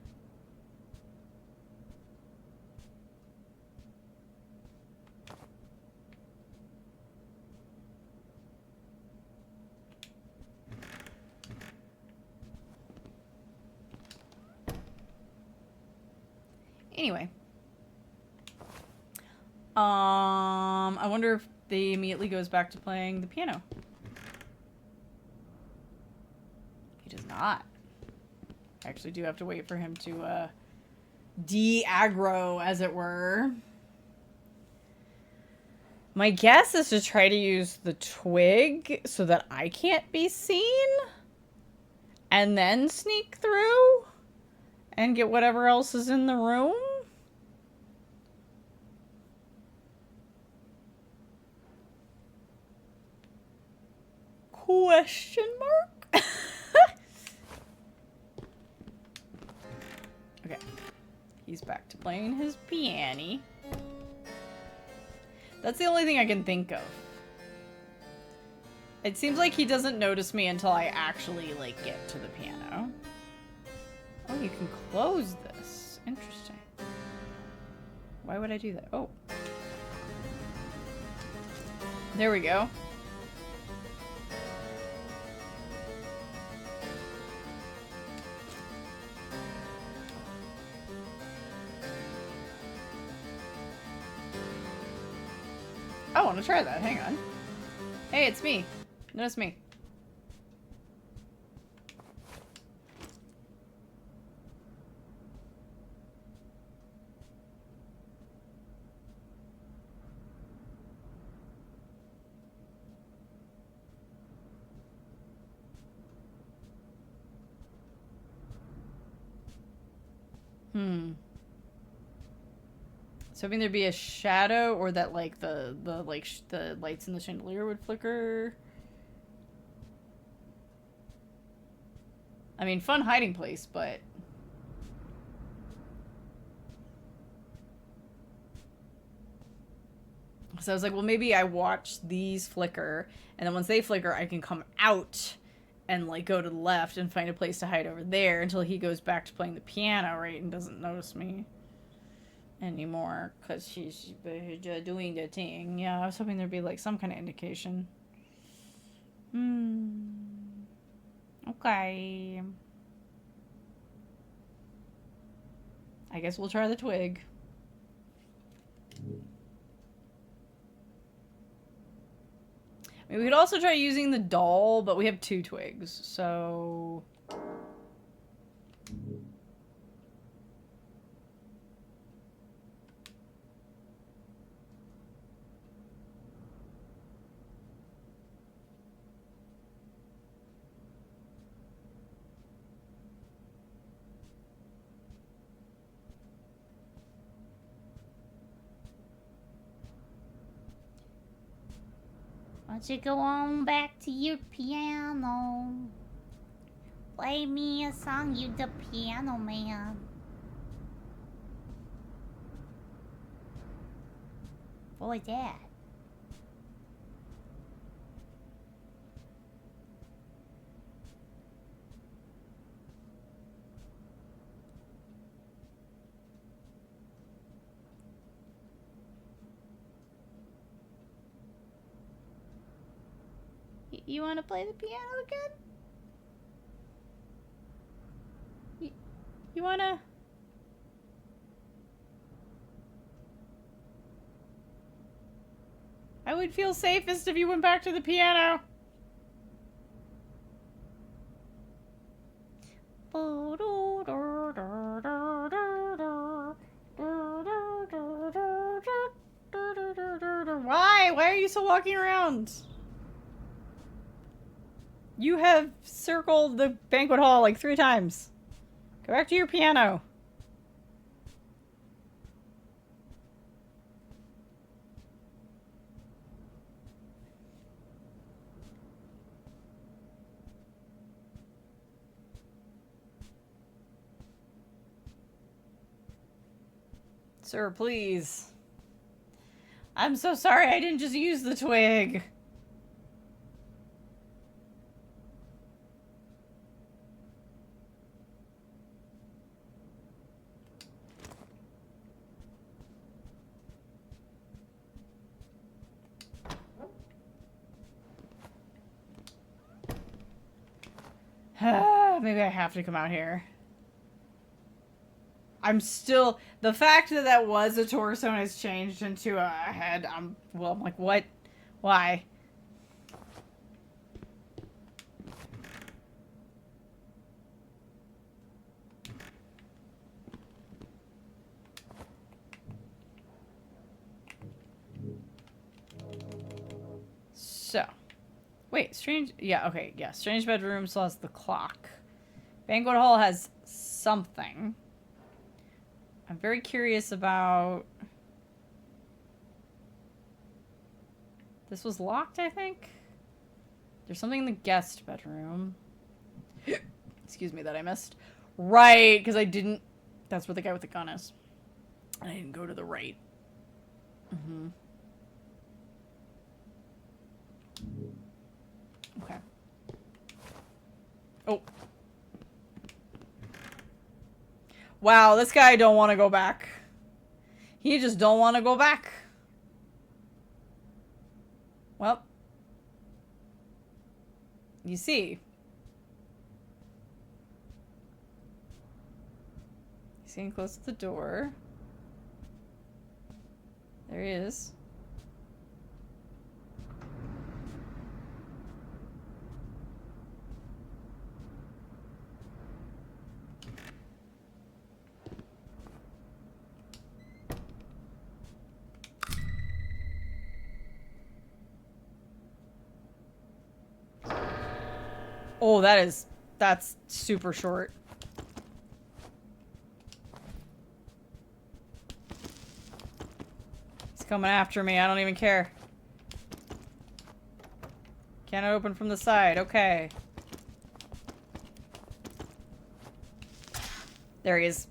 Anyway. I wonder if they immediately goes back to playing the piano. He does not. I actually do have to wait for him to de-aggro, as it were. My guess is to try to use the twig so that I can't be seen. And then sneak through and get whatever else is in the room. Question mark? Okay. He's back to playing his piano. That's the only thing I can think of. It seems like he doesn't notice me until I actually, like, get to the piano. Oh, you can close this. Interesting. Why would I do that? Oh. There we go. I want to try that. Hang on. Hey, it's me. Notice me. So hoping there'd be a shadow, or that like the lights in the chandelier would flicker. I mean, fun hiding place, but so I was like, well, maybe I watch these flicker, and then once they flicker, I can come out and like go to the left and find a place to hide over there until he goes back to playing the piano, right, and doesn't notice me anymore because she's doing the thing. Yeah, I was hoping there'd be like some kind of indication. Okay. I guess we'll try the twig. I mean, we could also try using the doll, but we have 2 twigs, so... Why don't you go on back to your piano? Play me a song, you the piano man. What was that? You want to play the piano again? You wanna... I would feel safest if you went back to the piano. Why? Why are you still walking around? You have circled the banquet hall like 3 times. Go back to your piano. Sir, please. I'm so sorry I didn't just use the twig. Maybe I have to come out here. I'm still... The fact that that was a torso and has changed into a head, I'm like, what? Why? So. Wait, strange... Yeah, okay, yeah. Strange bedroom still has the clock. Banquet hall has something. I'm very curious about... This was locked, I think? There's something in the guest bedroom. Excuse me, that I missed. Right, because I didn't... That's where the guy with the gun is. And I didn't go to the right. Mm-hmm. Okay. Oh. Wow, this guy don't want to go back. He just don't want to go back. Well. You see. He's getting close to the door. There he is. Oh, that's super short. He's coming after me. I don't even care. Can't open from the side. Okay. There he is.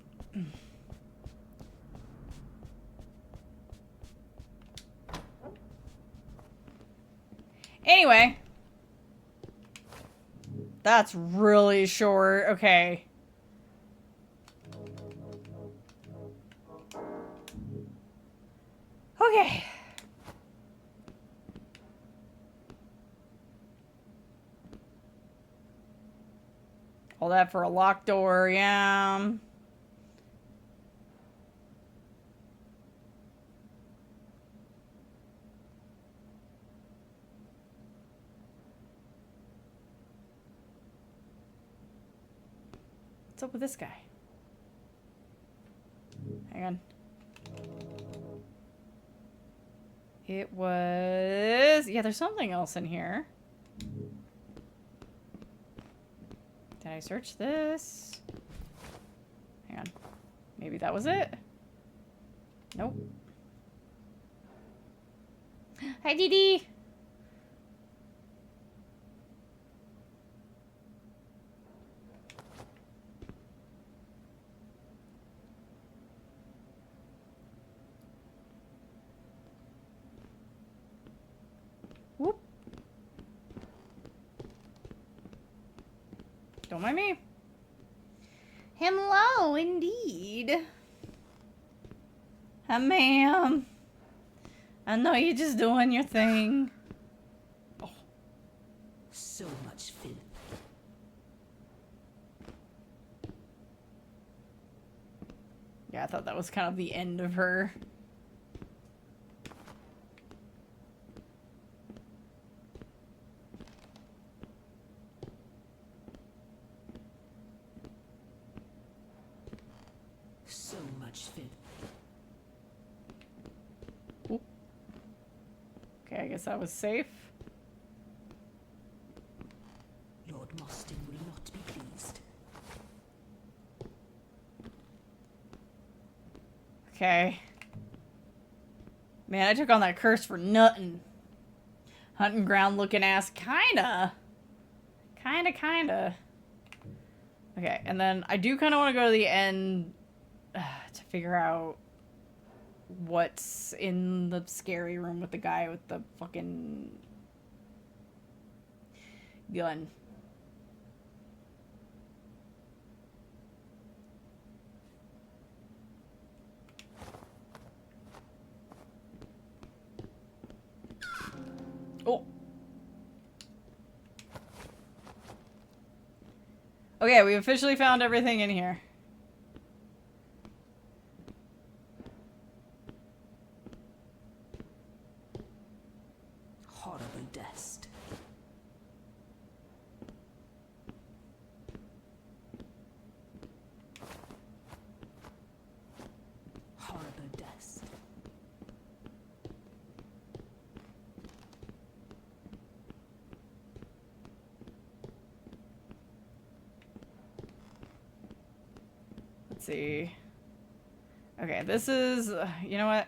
Anyway. That's really short. Okay. Okay. All that for a locked door, yeah. What's up with this guy? Hang on. It was... Yeah, there's something else in here. Did I search this? Hang on. Maybe that was it? Nope. Hi, Dee Dee! Whoop. Don't mind me. Hello, indeed. Hi, ma'am. I know you're just doing your thing. Oh. So much filth. Yeah, I thought that was kind of the end of her. So much filth. Ooh. Okay, I guess that was safe. Lord Mostyn will not be pleased. Okay. Man, I took on that curse for nothing. Hunting ground looking ass. Kinda. Okay, and then I do kind of want to go to the end to figure out what's in the scary room with the guy with the fucking gun. Oh. Okay, we officially found everything in here. Horrible dust. Horrible dust. Let's see. Okay, this is... you know what?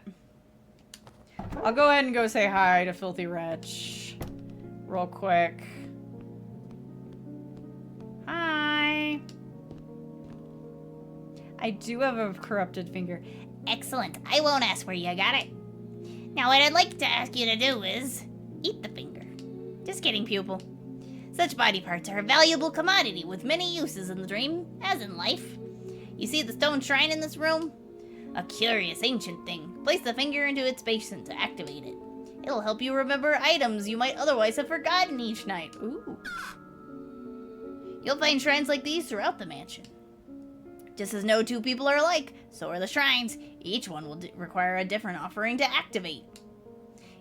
I'll go ahead and go say hi to Filthy Wretch. Real quick. I do have a corrupted finger. Excellent. I won't ask where you got it. Now, what I'd like to ask you to do is eat the finger. Just kidding, pupil. Such body parts are a valuable commodity with many uses in the dream, as in life. You see the stone shrine in this room? A curious ancient thing. Place the finger into its basin to activate it. It'll help you remember items you might otherwise have forgotten each night. Ooh. You'll find shrines like these throughout the mansion. Just as no two people are alike, so are the shrines. Each one will require a different offering to activate.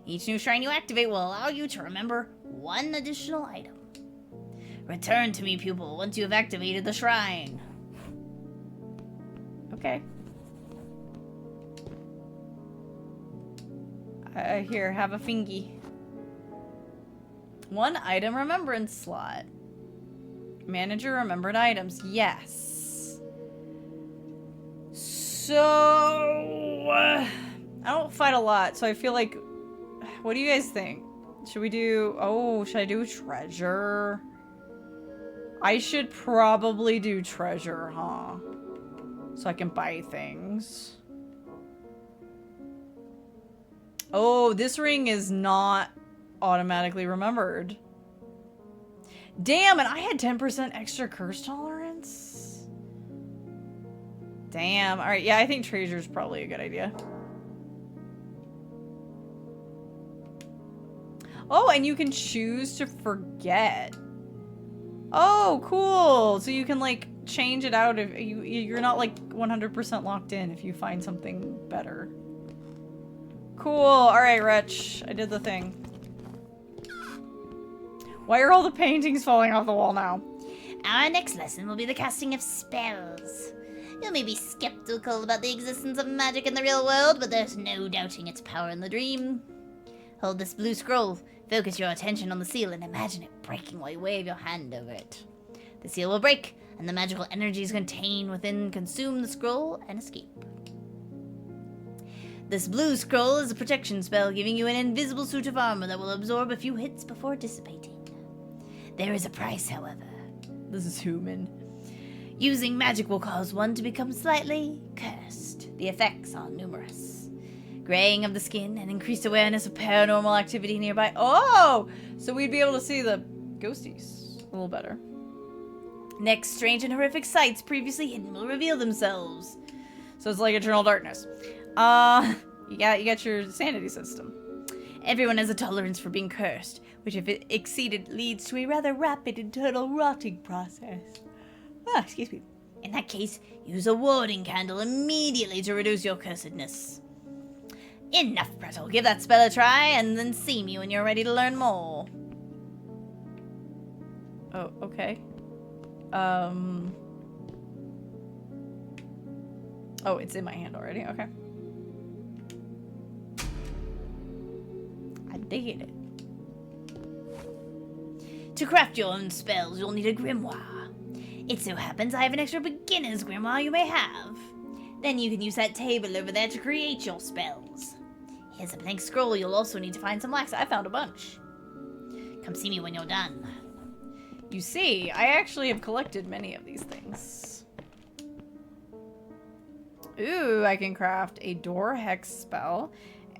Each new shrine you activate will allow you to remember one additional item. Return to me, pupil, once you have activated the shrine. Okay. Here, have a fingy. One item remembrance slot. Manager remembered items. Yes. So... I don't fight a lot, so I feel like... What do you guys think? Should we do... Oh, should I do treasure? I should probably do treasure, huh? So I can buy things. Oh, this ring is not automatically remembered. Damn, and I had 10% extra curse tolerance? Damn. Alright, yeah, I think treasure is probably a good idea. Oh, and you can choose to forget. Oh, cool. So you can, like, change it out if you're not, like, 100% locked in if you find something better. Cool. Alright, Wretch. I did the thing. Why are all the paintings falling off the wall now? Our next lesson will be the casting of spells. You may be skeptical about the existence of magic in the real world, but there's no doubting its power in the dream. Hold this blue scroll, focus your attention on the seal, and imagine it breaking while you wave your hand over it. The seal will break, and the magical energies contained within consume the scroll and escape. This blue scroll is a protection spell, giving you an invisible suit of armor that will absorb a few hits before dissipating. There is a price, however. This is human. Using magic will cause one to become slightly cursed. The effects are numerous. Graying of the skin and increased awareness of paranormal activity nearby. Oh! So we'd be able to see the ghosties a little better. Next, strange and horrific sights previously hidden will reveal themselves. So it's like eternal darkness. You got your sanity system. Everyone has a tolerance for being cursed, which if it exceeded leads to a rather rapid internal rotting process. Excuse me. In that case, use a warding candle immediately to reduce your cursedness. Enough prattle. Give that spell a try, and then see me when you're ready to learn more. Oh, okay. Oh, it's in my hand already. Okay. I dig it. To craft your own spells, you'll need a grimoire. It so happens I have an extra beginner's grimoire you may have. Then you can use that table over there to create your spells. Here's a blank scroll. You'll also need to find some wax. I found a bunch. Come see me when you're done. You see, I actually have collected many of these things. Ooh, I can craft a door hex spell.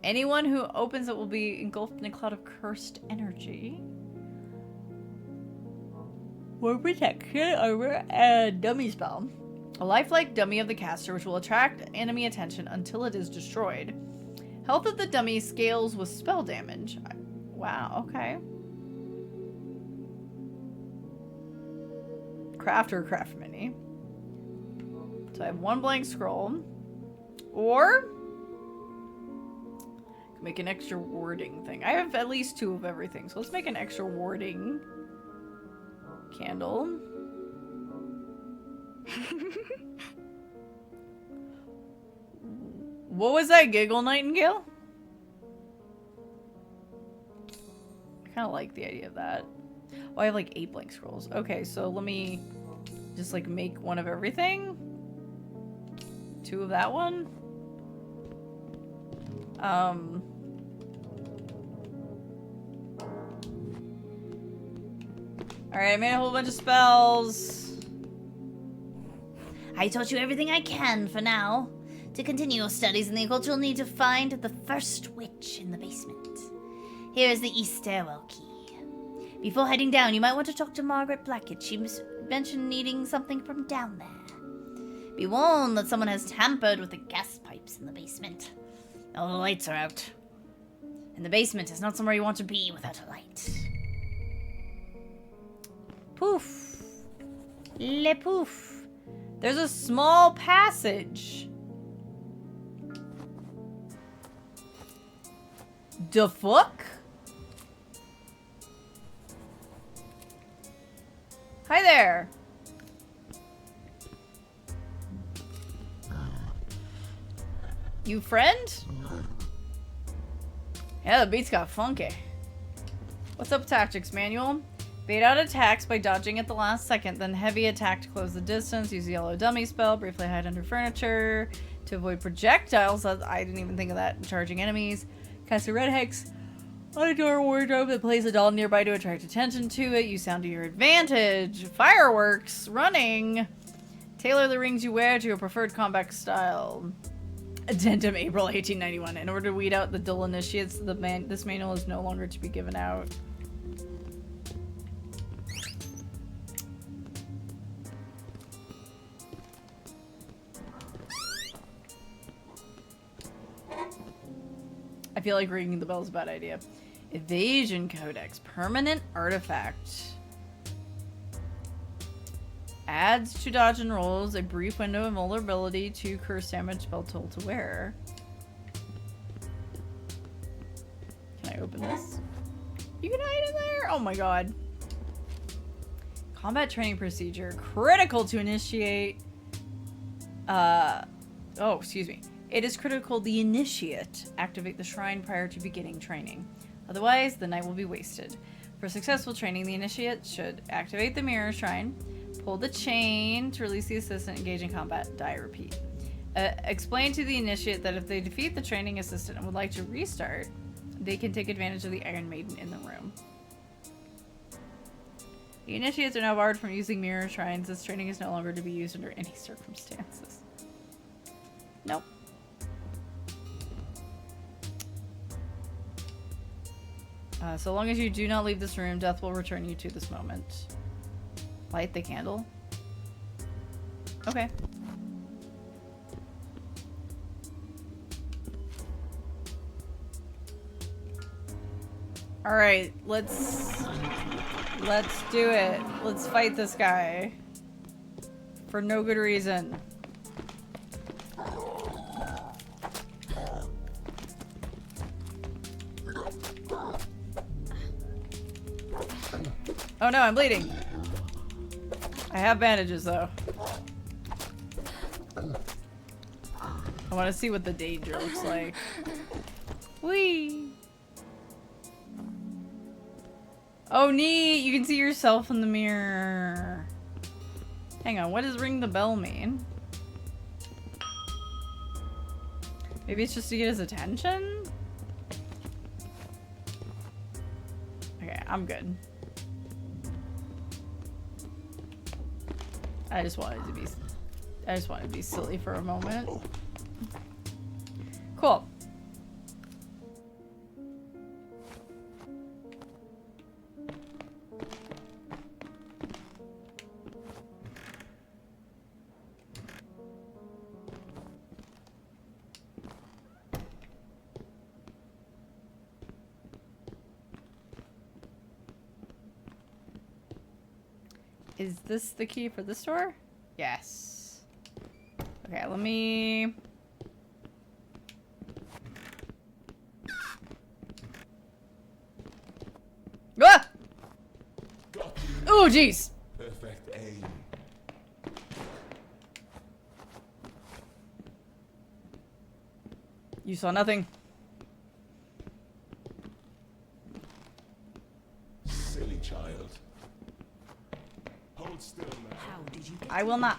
Anyone who opens it will be engulfed in a cloud of cursed energy. More protection over a dummy spell. A lifelike dummy of the caster, which will attract enemy attention until it is destroyed. Health of the dummy scales with spell damage. Wow, okay. Craft or craft mini. So I have one blank scroll. Or make an extra warding thing. I have at least 2 of everything, so let's make an extra warding candle. What was that giggle, Nightingale? I kind of like the idea of that. Oh, I have like 8 blank scrolls. Okay, so let me just like make one of everything. 2 of that one. Alright, I made a whole bunch of spells. I taught you everything I can for now. To continue your studies in the occult, you'll need to find the first witch in the basement. Here is the east stairwell key. Before heading down, you might want to talk to Margaret Blackett. She mentioned needing something from down there. Be warned that someone has tampered with the gas pipes in the basement. All the lights are out. And the basement is not somewhere you want to be without a light. Poof. Le poof. There's a small passage. The fuck? Hi there. You friend? Yeah, the beats got funky. What's up, tactics manual? Bait out attacks by dodging at the last second, then heavy attack to close the distance. Use the yellow dummy spell, briefly hide under furniture to avoid projectiles. I didn't even think of that. Charging enemies. Cast a red hex on a door wardrobe that plays a doll nearby to attract attention to it. Use sound to your advantage. Fireworks. Running. Tailor the rings you wear to your preferred combat style. Addendum April 1891. In order to weed out the dull initiates, this manual is no longer to be given out. I feel like ringing the bell is a bad idea. Evasion Codex. Permanent artifact. Adds to dodge and rolls a brief window of vulnerability to curse damage spell tool to wear. Can I open this? You can hide in there? Oh my god. Combat training procedure. Critical to initiate. Oh, excuse me. It is critical the initiate activate the shrine prior to beginning training. Otherwise, the night will be wasted. For successful training, the initiate should activate the mirror shrine, pull the chain to release the assistant, engage in combat, die, repeat. Explain to the initiate that if they defeat the training assistant and would like to restart, they can take advantage of the Iron Maiden in the room. The initiates are now barred from using mirror shrines. This training is no longer to be used under any circumstances. Nope. So long as you do not leave this room, death will return you to this moment. Light the candle. Okay. Alright, let's do it. Let's fight this guy. For no good reason. Oh no, I'm bleeding. I have bandages though. I want to see what the danger looks like. Whee! Oh neat! You can see yourself in the mirror. Hang on, what does ring the bell mean? Maybe it's just to get his attention? Okay, I'm good. I just wanted to be silly for a moment. Cool. Is this the key for this door? Yes. Okay, let me... Ah! Oh, jeez! Perfect aim. You saw nothing. Silly child. Hold still now. How did you get I will not.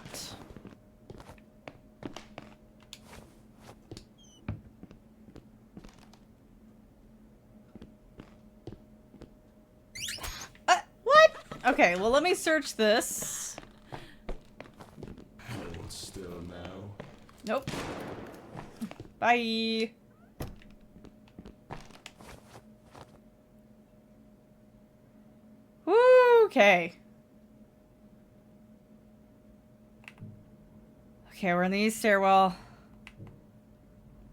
What? Okay, well let me search this. Hold still. Nope. Bye. Okay. Okay, we're in the east stairwell.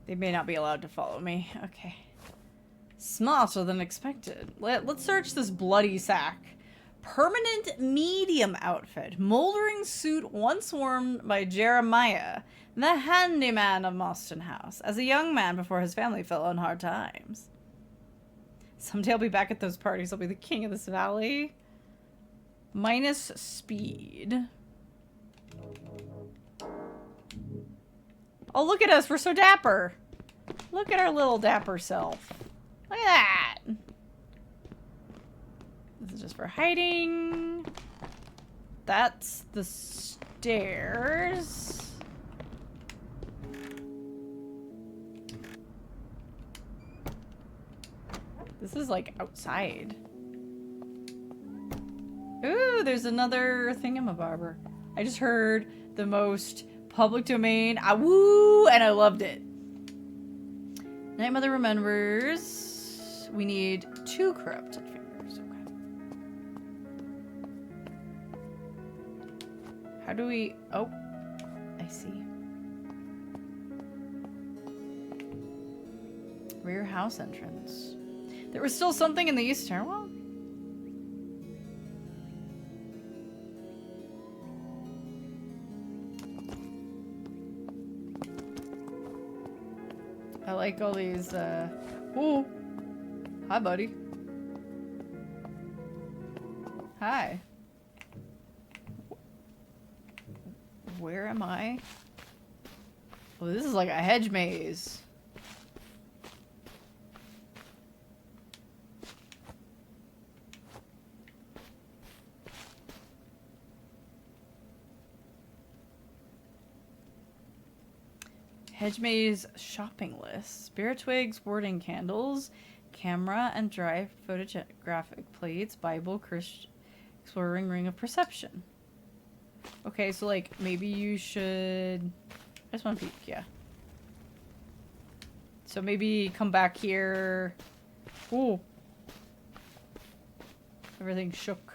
They may not be allowed to follow me. Okay. Smarter than expected. Let's search this bloody sack. Permanent medium outfit. Moldering suit once worn by Jeremiah, the handyman of Mostyn House, as a young man before his family fell on hard times. Someday I'll be back at those parties. I'll be the king of this valley. Minus speed. Oh, look at us. We're so dapper. Look at our little dapper self. Look at that. This is just for hiding. That's the stairs. This is like outside. Ooh, there's another thingamabarber. I just heard the most public domain woo, and I loved it. Night Mother remembers. We need 2 corrupted fingers. Okay. How do we... Oh, I see. Rear house entrance. There was still something in the east stairwell? I like all these, Ooh. Hi, buddy. Hi. Where am I? Oh, this is like a hedge maze. Hedge maze shopping list. Spirit twigs, warding candles, camera and dry photographic plates, Bible, Christian, exploring ring of perception. Okay, so like maybe you should... I just want to peek, yeah. So maybe come back here. Ooh. Everything shook.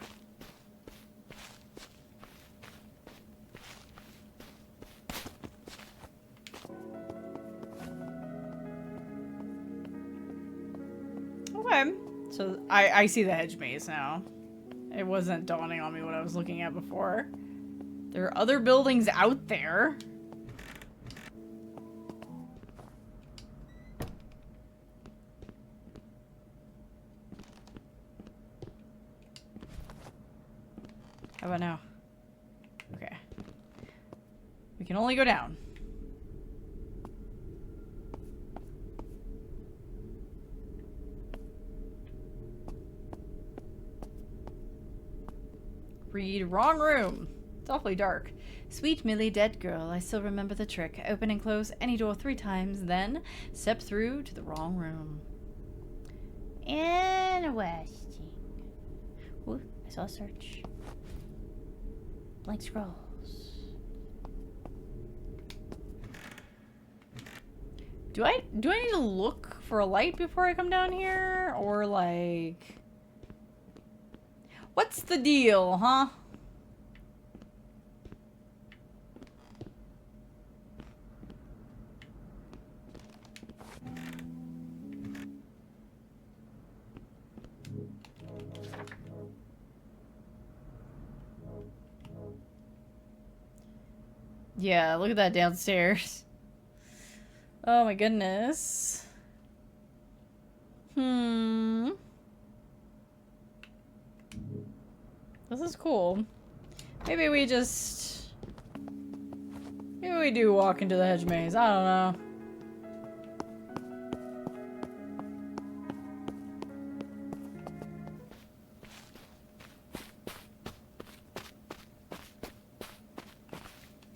Okay. So I see the hedge maze now. It wasn't dawning on me what I was looking at before. There are other buildings out there. How about now? Okay. We can only go down. Read wrong room. It's awfully dark. Sweet Millie, dead girl, I still remember the trick. Open and close any door 3 times, then step through to the wrong room. Interesting. Ooh, I saw a search. Blank scrolls. Do I need to look for a light before I come down here? Or like... What's the deal, huh? Yeah, look at that downstairs. Oh my goodness. This is cool. Maybe we just... Maybe we do walk into the hedge maze. I don't know.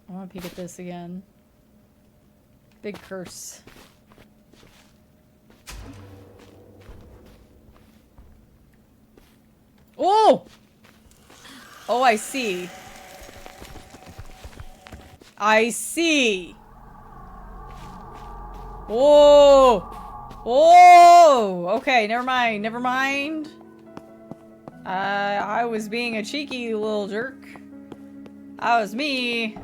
I want to peek at this again. Big curse. Oh! Oh, I see. I see. Whoa! Whoa! Okay, never mind. Never mind. I was being a cheeky little jerk. That was me.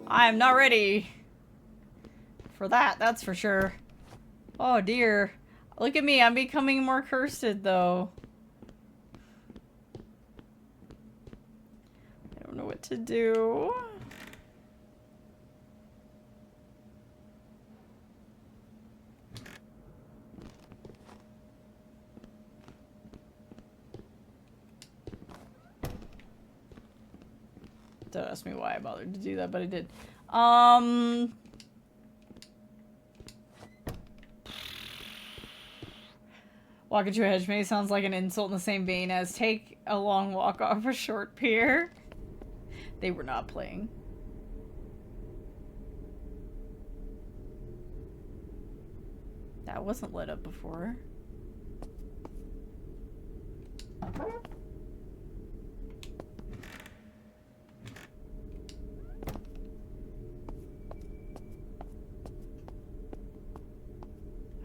I'm not ready for that, that's for sure. Oh dear. Look at me, I'm becoming more cursed though. I don't know what to do. Don't ask me why I bothered to do that, but I did. Walk into a hedge maze sounds like an insult in the same vein as take a long walk off a short pier. They were not playing. That wasn't lit up before.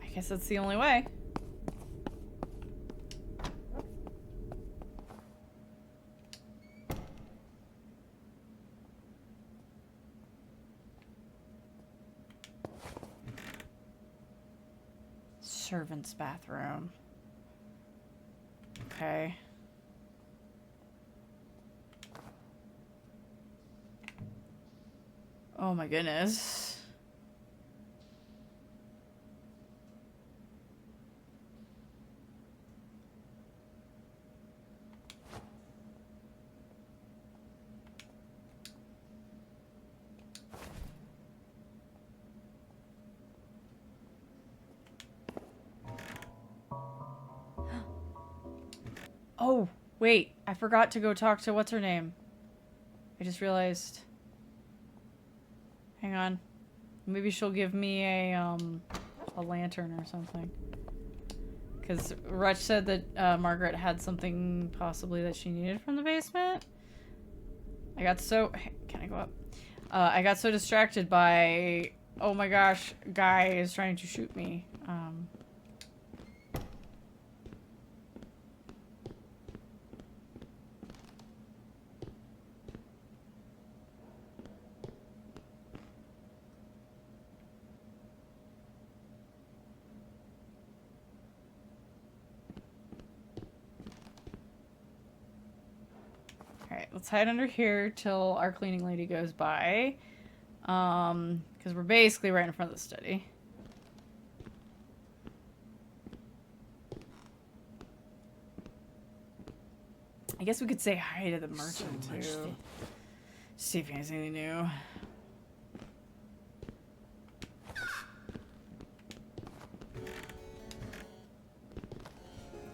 I guess that's the only way. Servant's bathroom. Okay. Oh my goodness. Oh, wait. I forgot to go talk to what's her name. I just realized. Hang on. Maybe she'll give me a lantern or something. Because Rutch said that Margaret had something possibly that she needed from the basement. I got so... Can I go up? I got so distracted by... Oh my gosh, guy is trying to shoot me. Alright, let's hide under here till our cleaning lady goes by. Because we're basically right in front of the study. I guess we could say hi to the merchant too. See if he has anything new.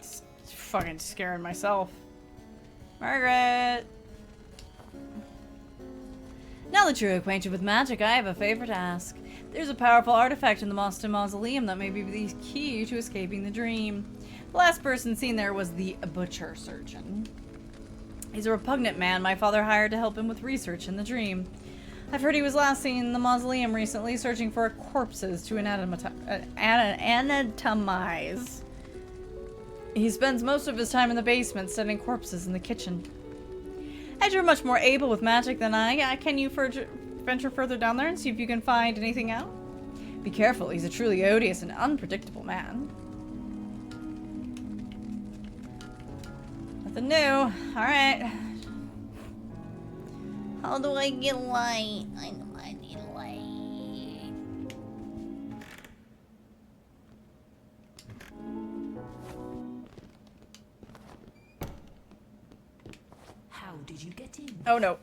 Just fucking scaring myself. Margaret! Now that you're acquainted with magic, I have a favor to ask. There's a powerful artifact in the Moston Mausoleum that may be the key to escaping the dream. The last person seen there was the butcher surgeon. He's a repugnant man my father hired to help him with research in the dream. I've heard he was last seen in the mausoleum recently, searching for corpses to anatomize. He spends most of his time in the basement, studying corpses in the kitchen. As you're much more able with magic than I, can you venture further down there and see if you can find anything out? Be careful, he's a truly odious and unpredictable man. Nothing new. Alright. How do I get light? I know I need light. How did you get in? Oh no.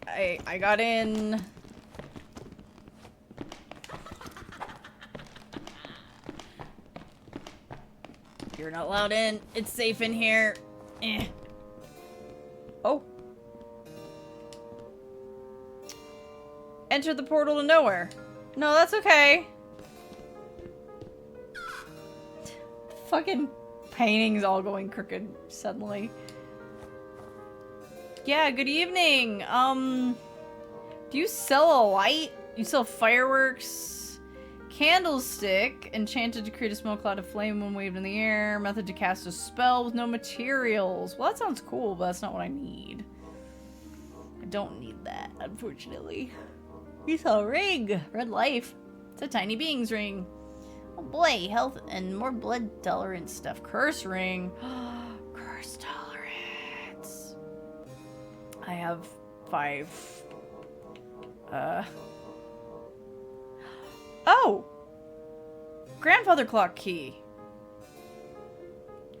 I got in. You're not allowed in. It's safe in here. Eh. Oh. Enter the portal to nowhere. No, that's okay. Fucking painting's all going crooked suddenly. Yeah, good evening. Do you sell a light? You sell fireworks? Candlestick, enchanted to create a small cloud of flame when waved in the air. Method to cast a spell with no materials. Well, that sounds cool, but that's not what I need. I don't need that, unfortunately. We saw a ring. Red life. It's a tiny being's ring. Oh boy, health and more blood tolerance stuff. Curse ring. Curse tolerance. I have 5. Oh! Grandfather clock key.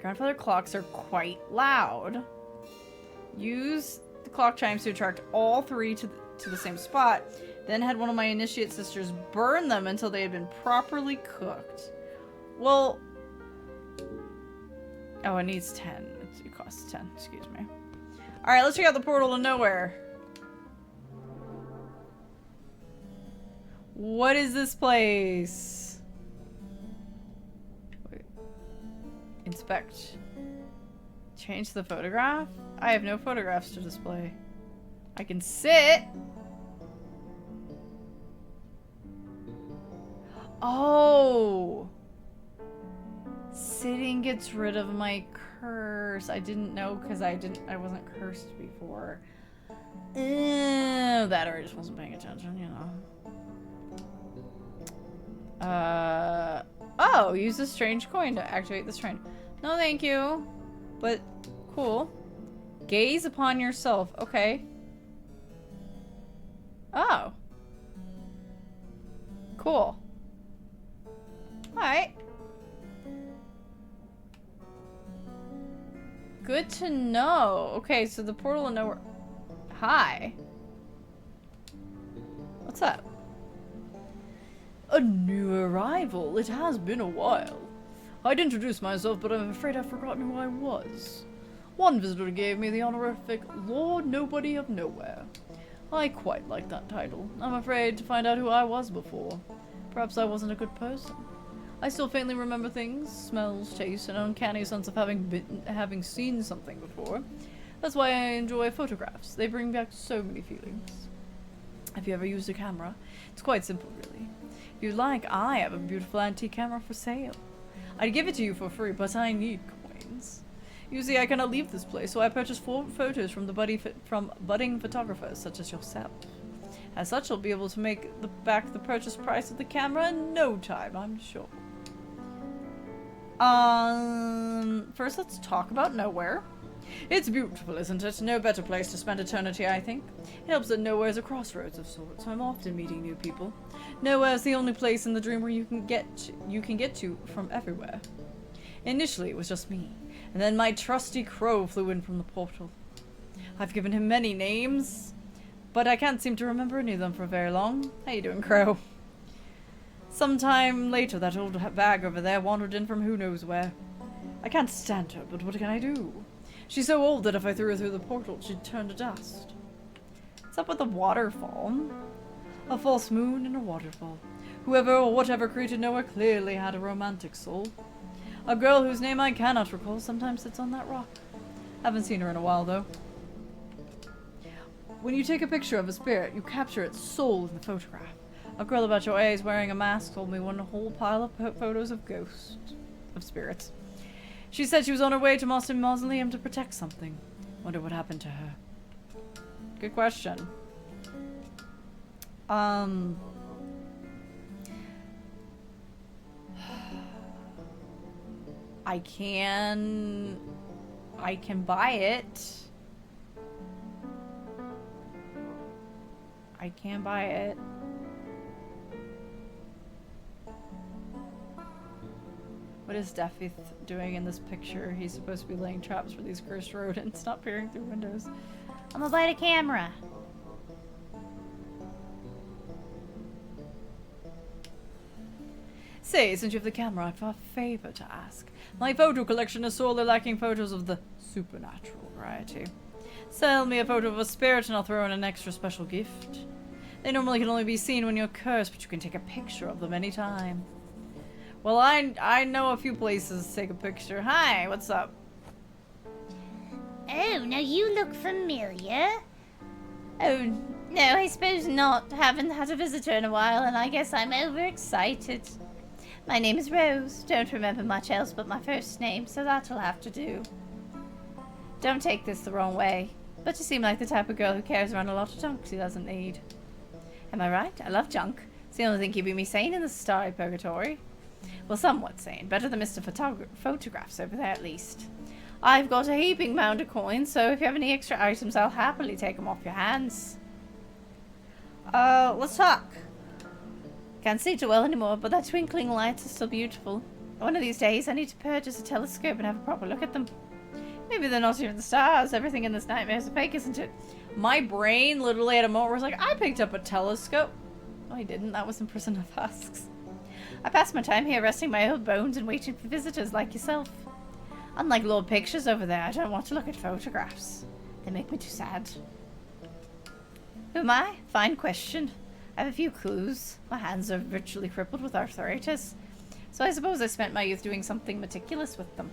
Grandfather clocks are quite loud. Use the clock chimes to attract all 3 to the same spot. Then had one of my initiate sisters burn them until they had been properly cooked. Well... Oh, it needs 10. It costs 10. Excuse me. Alright, let's check out the portal to nowhere. What is this place? Wait. Inspect. Change the photograph? I have no photographs to display. I can sit. Oh. Sitting gets rid of my curse. I didn't know because I wasn't cursed before. That or I just wasn't paying attention, you know. Oh, use a strange coin to activate the shrine. No, thank you. But, cool. Gaze upon yourself. Okay. Oh. Cool. Alright. Good to know. Okay, so the portal to nowhere. Hi. What's up? A new arrival. It has been a while. I'd introduce myself, but I'm afraid I've forgotten who I was. One visitor gave me the honorific Lord Nobody of Nowhere. I quite like that title. I'm afraid to find out who I was before. Perhaps I wasn't a good person. I still faintly remember things, smells, tastes, an uncanny sense of having seen something before. That's why I enjoy photographs. They bring back so many feelings. Have you ever used a camera? It's quite simple, really. If you'd like, I have a beautiful antique camera for sale. I'd give it to you for free, but I need coins. You see, I cannot leave this place, so I purchased 4 photos from budding photographers such as yourself. As such, I'll be able to make back the purchase price of the camera in no time, I'm sure. First let's talk about Nowhere. It's beautiful, isn't it? No better place to spend eternity, I think. It helps that Nowhere is a crossroads of sorts, so I'm often meeting new people. Nowhere is the only place in the dream where you can get to from everywhere. Initially, it was just me, and then my trusty crow flew in from the portal. I've given him many names, but I can't seem to remember any of them for very long. How you doing, Crow? Sometime later, that old bag over there wandered in from who knows where. I can't stand her, but what can I do? She's so old that if I threw her through the portal, she'd turn to dust. What's up with the waterfall? A false moon and a waterfall. Whoever or whatever created Noah clearly had a romantic soul. A girl whose name I cannot recall sometimes sits on that rock. Haven't seen her in a while, though. When you take a picture of a spirit, you capture its soul in the photograph. A girl about your age wearing a mask told me one whole pile of photos of ghosts. Of spirits. She said she was on her way to Marston Mausoleum to protect something. Wonder what happened to her. Good question. I can buy it. I can buy it. What is Daffy doing in this picture? He's supposed to be laying traps for these cursed rodents, not peering through windows. I'm gonna buy the camera. Say, since you have the camera, I've a favor to ask. My photo collection is sorely lacking photos of the supernatural variety. Sell me a photo of a spirit and I'll throw in an extra special gift. They normally can only be seen when you're cursed, but you can take a picture of them anytime. Well, I know a few places to take a picture. Hi, what's up? Oh, now you look familiar. Oh, no, I suppose not. Haven't had a visitor in a while, and I guess I'm overexcited. My name is Rose. Don't remember much else but my first name, so that'll have to do. Don't take this the wrong way, but you seem like the type of girl who carries around a lot of junk she doesn't need. Am I right? I love junk. It's the only thing keeping me sane in the starry purgatory. Well, somewhat sane. Better than Mr. Photographs over there, at least. I've got a heaping mound of coins, so if you have any extra items, I'll happily take them off your hands. Let's talk. Can't see too well anymore, but that twinkling light is still beautiful. One of these days, I need to purchase a telescope and have a proper look at them. Maybe they're not even the stars. Everything in this nightmare is fake, isn't it? My brain literally at a moment was like, I picked up a telescope. No, I didn't. That was in Prison of Husks. I pass my time here resting my old bones and waiting for visitors like yourself. Unlike Lord Pictures over there, I don't want to look at photographs. They make me too sad. Who am I? Fine question. I have a few clues. My hands are virtually crippled with arthritis, so I suppose I spent my youth doing something meticulous with them.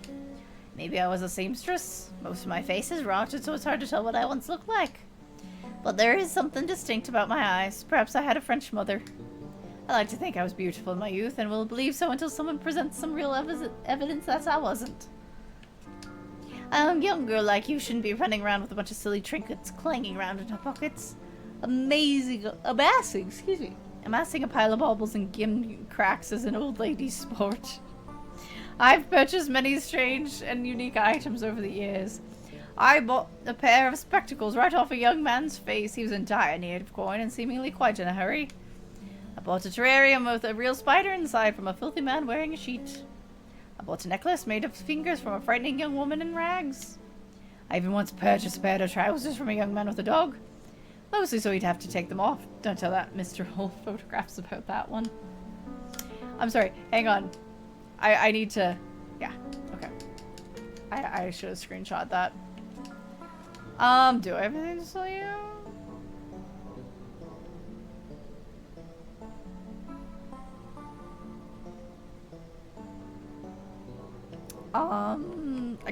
Maybe I was a seamstress. Most of my face is rotted, so it's hard to tell what I once looked like. But there is something distinct about my eyes. Perhaps I had a French mother. I like to think I was beautiful in my youth, and will believe so until someone presents some real evidence that I wasn't. A young girl like you shouldn't be running around with a bunch of silly trinkets clanging around in her pockets. Amassing a pile of baubles and gimcracks is an old lady's sport. I've purchased many strange and unique items over the years. I bought a pair of spectacles right off a young man's face. He was in dire need of coin and seemingly quite in a hurry. I bought a terrarium with a real spider inside from a filthy man wearing a sheet. I bought a necklace made of fingers from a frightening young woman in rags. I even once purchased a pair of trousers from a young man with a dog. Mostly so he'd have to take them off. Don't tell that Mr. Hull photographs about that one. I'm sorry, hang on. I need to... Yeah, okay. I should have screenshot that. Do I have anything to tell you? I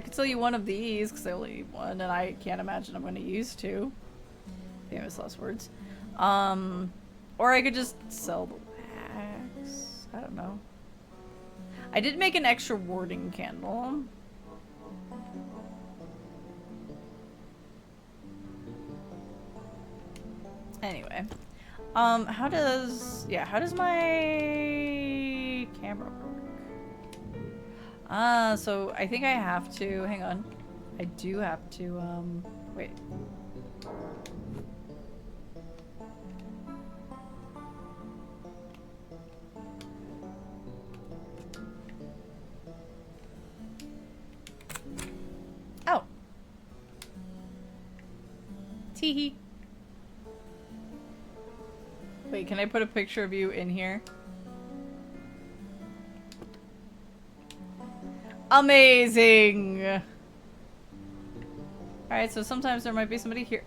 could sell you one of these because I only need one, and I can't imagine I'm going to use two. Famous last words. Or I could just sell the wax. I don't know. I did make an extra warding candle. Anyway. How does my camera work? So I think I have to, hang on. I do have to, wait. Oh. Teehee. Wait, can I put a picture of you in here? Amazing! Alright, so sometimes there might be somebody here.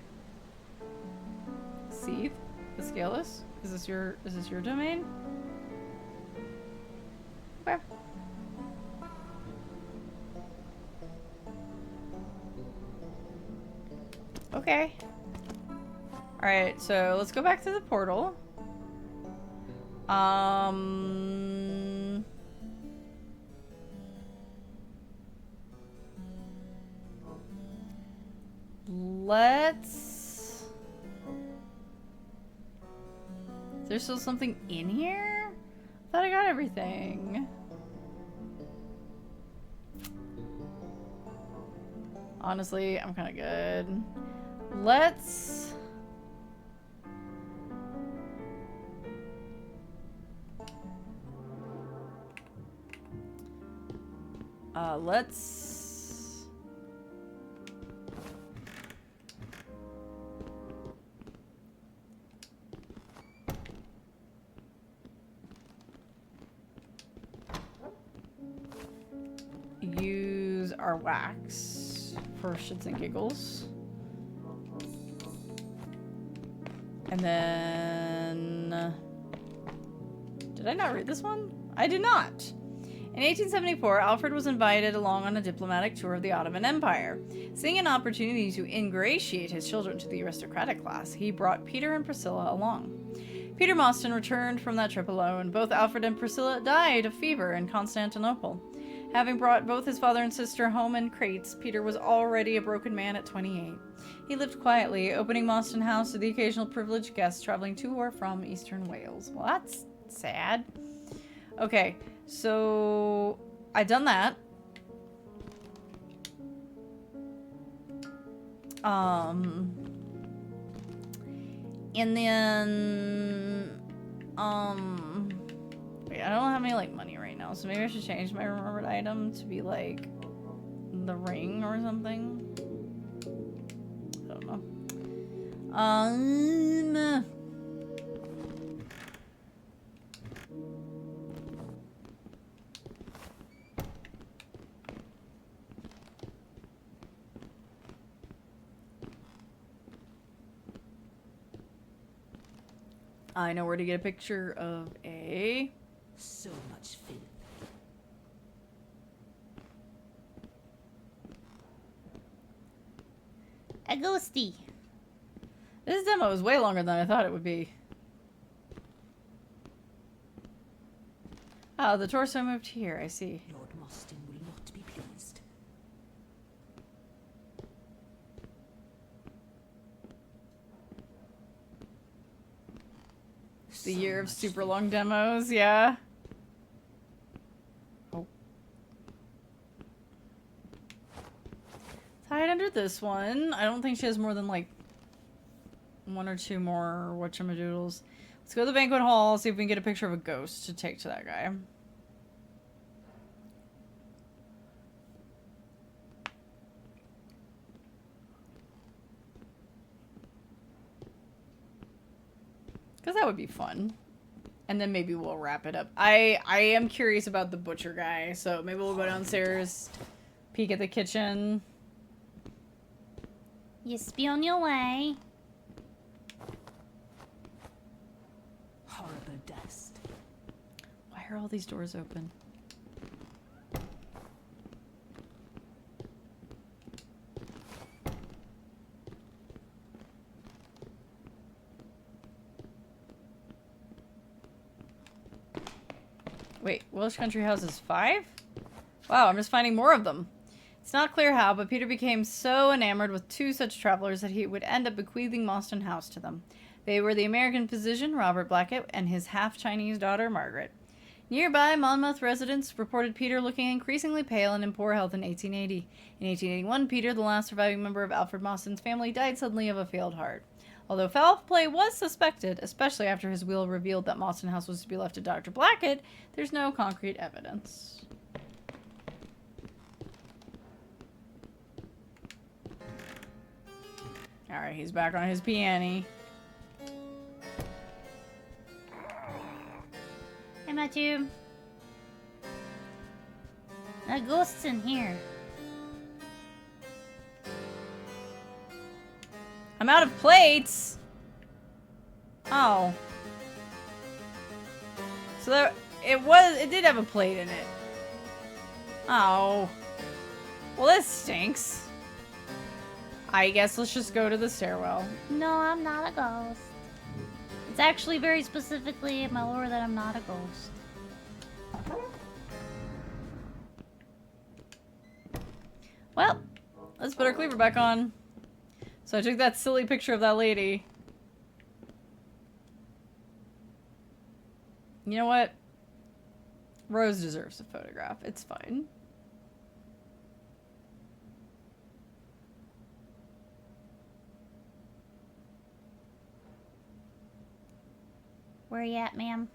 Seethe? The Scaleless? Is this your domain? Okay. Okay. Alright, so let's go back to the portal. Let's... Is there still something in here? I thought I got everything. Honestly, I'm kind of good. Let's... use our wax for shits and giggles. And then... Did I not read this one? I did not! In 1874, Alfred was invited along on a diplomatic tour of the Ottoman Empire. Seeing an opportunity to ingratiate his children to the aristocratic class, he brought Peter and Priscilla along. Peter Mostyn returned from that trip alone. Both Alfred and Priscilla died of fever in Constantinople. Having brought both his father and sister home in crates, Peter was already a broken man at 28. He lived quietly, opening Mostyn House to the occasional privileged guests traveling to or from eastern Wales. Well, that's sad. Okay, so I done that. And then wait, I don't have any like money right now, so maybe I should change my remembered item to be like the ring or something. I don't know. I know where to get a picture of a... So much filth. A ghosty. This demo is way longer than I thought it would be. Oh, the torso moved here, I see. Lord Mostyn will not be pleased. The year of super long demos, yeah. Oh. Hide under this one. I don't think she has more than like one or two more whatchamadoodles. Let's go to the banquet hall, see if we can get a picture of a ghost to take to that guy. Because that would be fun. And then maybe we'll wrap it up. I am curious about the butcher guy, so maybe we'll go downstairs, peek at the kitchen. You be on your way. Horrible dust. Why are all these doors open? Wait, Welsh Country Houses 5? Wow, I'm just finding more of them. It's not clear how, but Peter became so enamored with two such travelers that he would end up bequeathing Mostyn House to them. They were the American physician, Robert Blackett, and his half-Chinese daughter, Margaret. Nearby, Monmouth residents reported Peter looking increasingly pale and in poor health in 1880. In 1881, Peter, the last surviving member of Alfred Mostyn's family, died suddenly of a failed heart. Although foul play was suspected, especially after his will revealed that Mostyn House was to be left to Dr. Blackett, there's no concrete evidence. Alright, he's back on his piano. Hey, Matthew. A ghost's in here. I'm out of plates! Oh. So there, it did have a plate in it. Oh. Well, this stinks. I guess let's just go to the stairwell. No, I'm not a ghost. It's actually very specifically in my lore that I'm not a ghost. Well, let's put our cleaver back on. So I took that silly picture of that lady. You know what? Rose deserves a photograph. It's fine. Where you at, ma'am?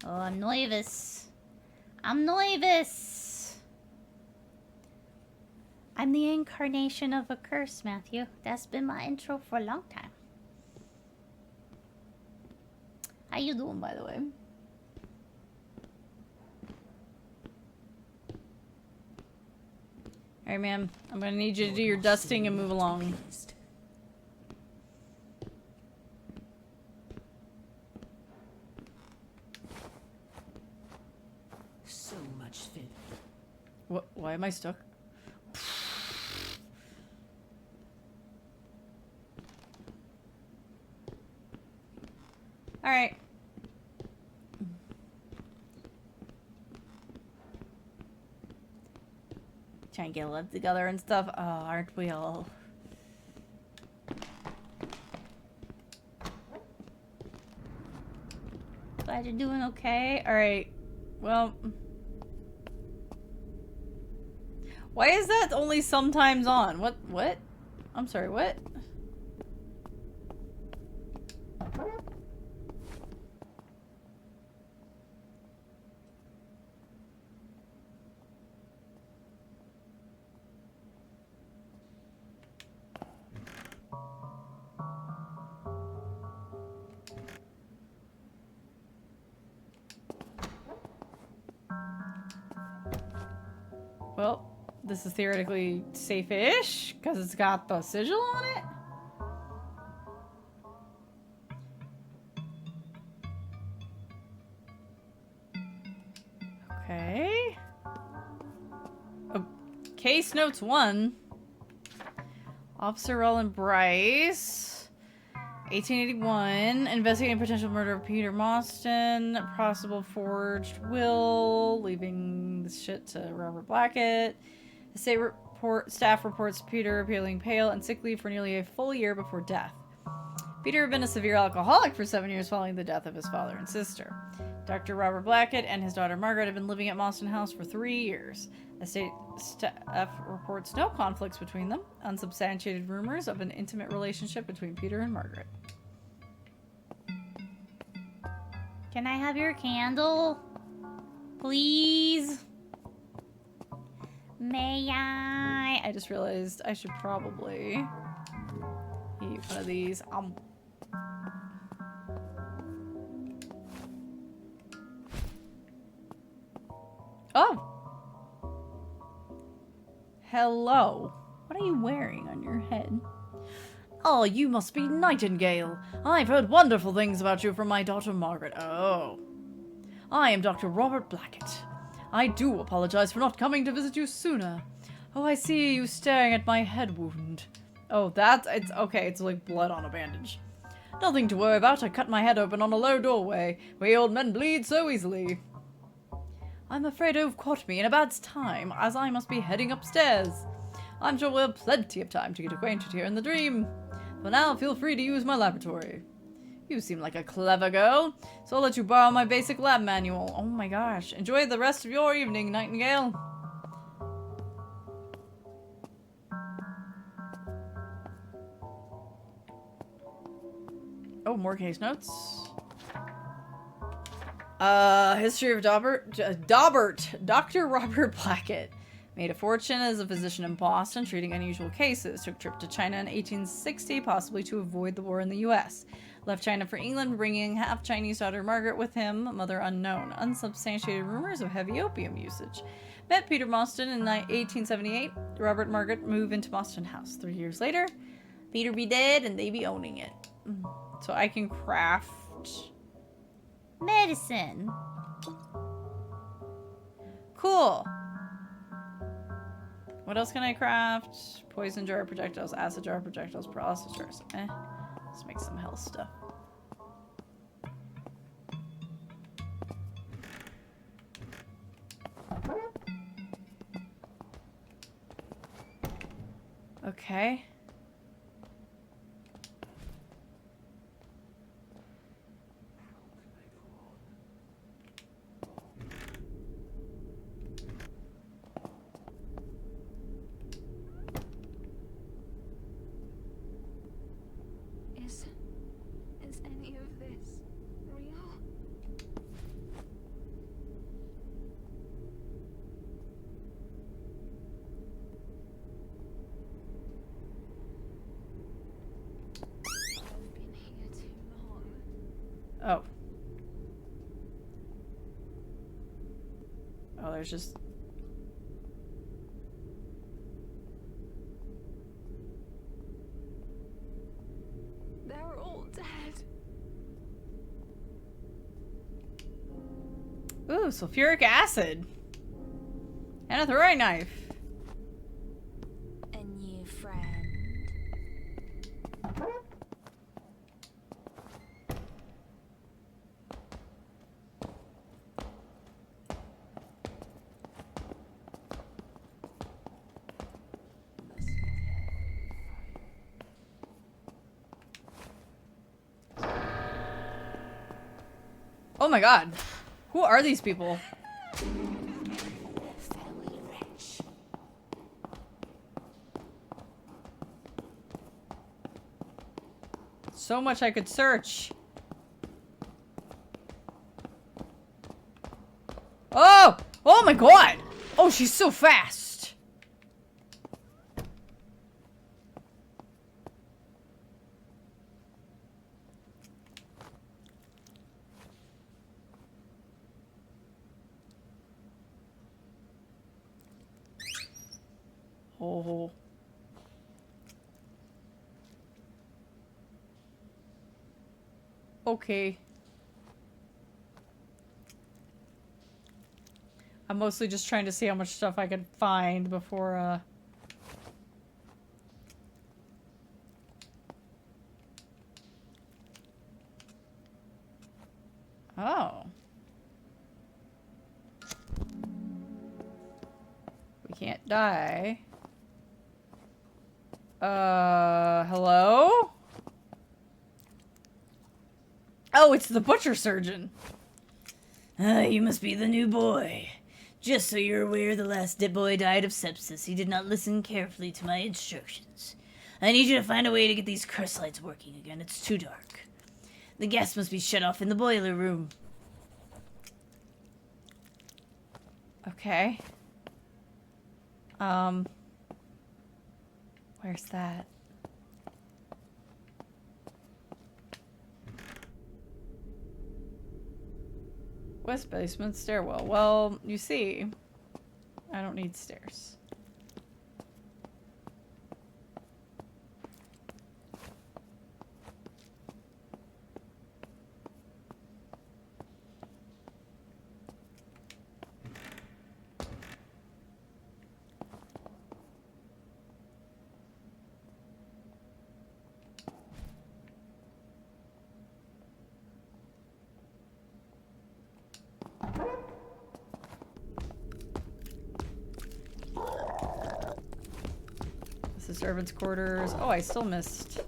Oh, I'm nervous. I'm nervous. I'm the incarnation of a curse, Matthew. That's been my intro for a long time. How you doing, by the way? Alright, ma'am. I'm gonna need you to do your dusting and move along. Pleased. So much filth. What? Why am I stuck? Alright. Trying to get a live together and stuff. Oh, aren't we all? Glad you're doing okay. Alright. Well. Why is that only sometimes on? What? I'm sorry, what? Well, this is theoretically safe-ish, because it's got the sigil on it. Okay. Oh, case notes 1. Officer Roland Bryce. 1881. Investigating potential murder of Peter Mostyn. Possible forged will. Leaving this shit to Robert Blackett. The staff reports Peter appearing pale and sickly for nearly a full year before death. Peter had been a severe alcoholic for 7 years following the death of his father and sister. Dr. Robert Blackett and his daughter Margaret had been living at Mostyn House for 3 years. The state staff reports no conflicts between them. Unsubstantiated rumors of an intimate relationship between Peter and Margaret. Can I have your candle? Please? May I? I just realized I should probably eat one of these. Oh! Hello. What are you wearing on your head? Oh, you must be Nightingale. I've heard wonderful things about you from my daughter Margaret. Oh. I am Dr. Robert Blackett. I do apologize for not coming to visit you sooner. Oh, I see you staring at my head wound. Oh, it's okay, it's like blood on a bandage. Nothing to worry about, I cut my head open on a low doorway. We old men bleed so easily. I'm afraid you've caught me in a bad time, as I must be heading upstairs. I'm sure we'll have plenty of time to get acquainted here in the dream. For now, feel free to use my laboratory. You seem like a clever girl, so I'll let you borrow my basic lab manual. Oh my gosh. Enjoy the rest of your evening, Nightingale. Oh, more case notes. History of Dr. Robert Blackett. Made a fortune as a physician in Boston, treating unusual cases. Took a trip to China in 1860, possibly to avoid the war in the U.S. Left China for England, bringing half-Chinese daughter Margaret with him, mother unknown. Unsubstantiated rumors of heavy opium usage. Met Peter Mostyn in 1878. Robert and Margaret move into Mostyn House. 3 years later, Peter be dead and they be owning it. So I can craft medicine. Cool. What else can I craft? Poison jar projectiles, acid jar projectiles, paralysis jars. Let's make some health stuff. Okay. Is any of this real? I've been here too long. Oh. Oh, there's just... Ooh, sulfuric acid. And a throwing knife. A new friend. Oh my god. Who are these people? So much I could search. Oh! Oh my god! Oh, she's so fast! Oh. Okay. I'm mostly just trying to see how much stuff I can find before, Oh. We can't die. Hello? Oh, it's the butcher surgeon. You must be the new boy. Just so you're aware, the last dead boy died of sepsis. He did not listen carefully to my instructions. I need you to find a way to get these curse lights working again. It's too dark. The gas must be shut off in the boiler room. Okay. Where's that? West basement stairwell. Well, you see, I don't need stairs. This is servants' quarters. Oh, I still missed.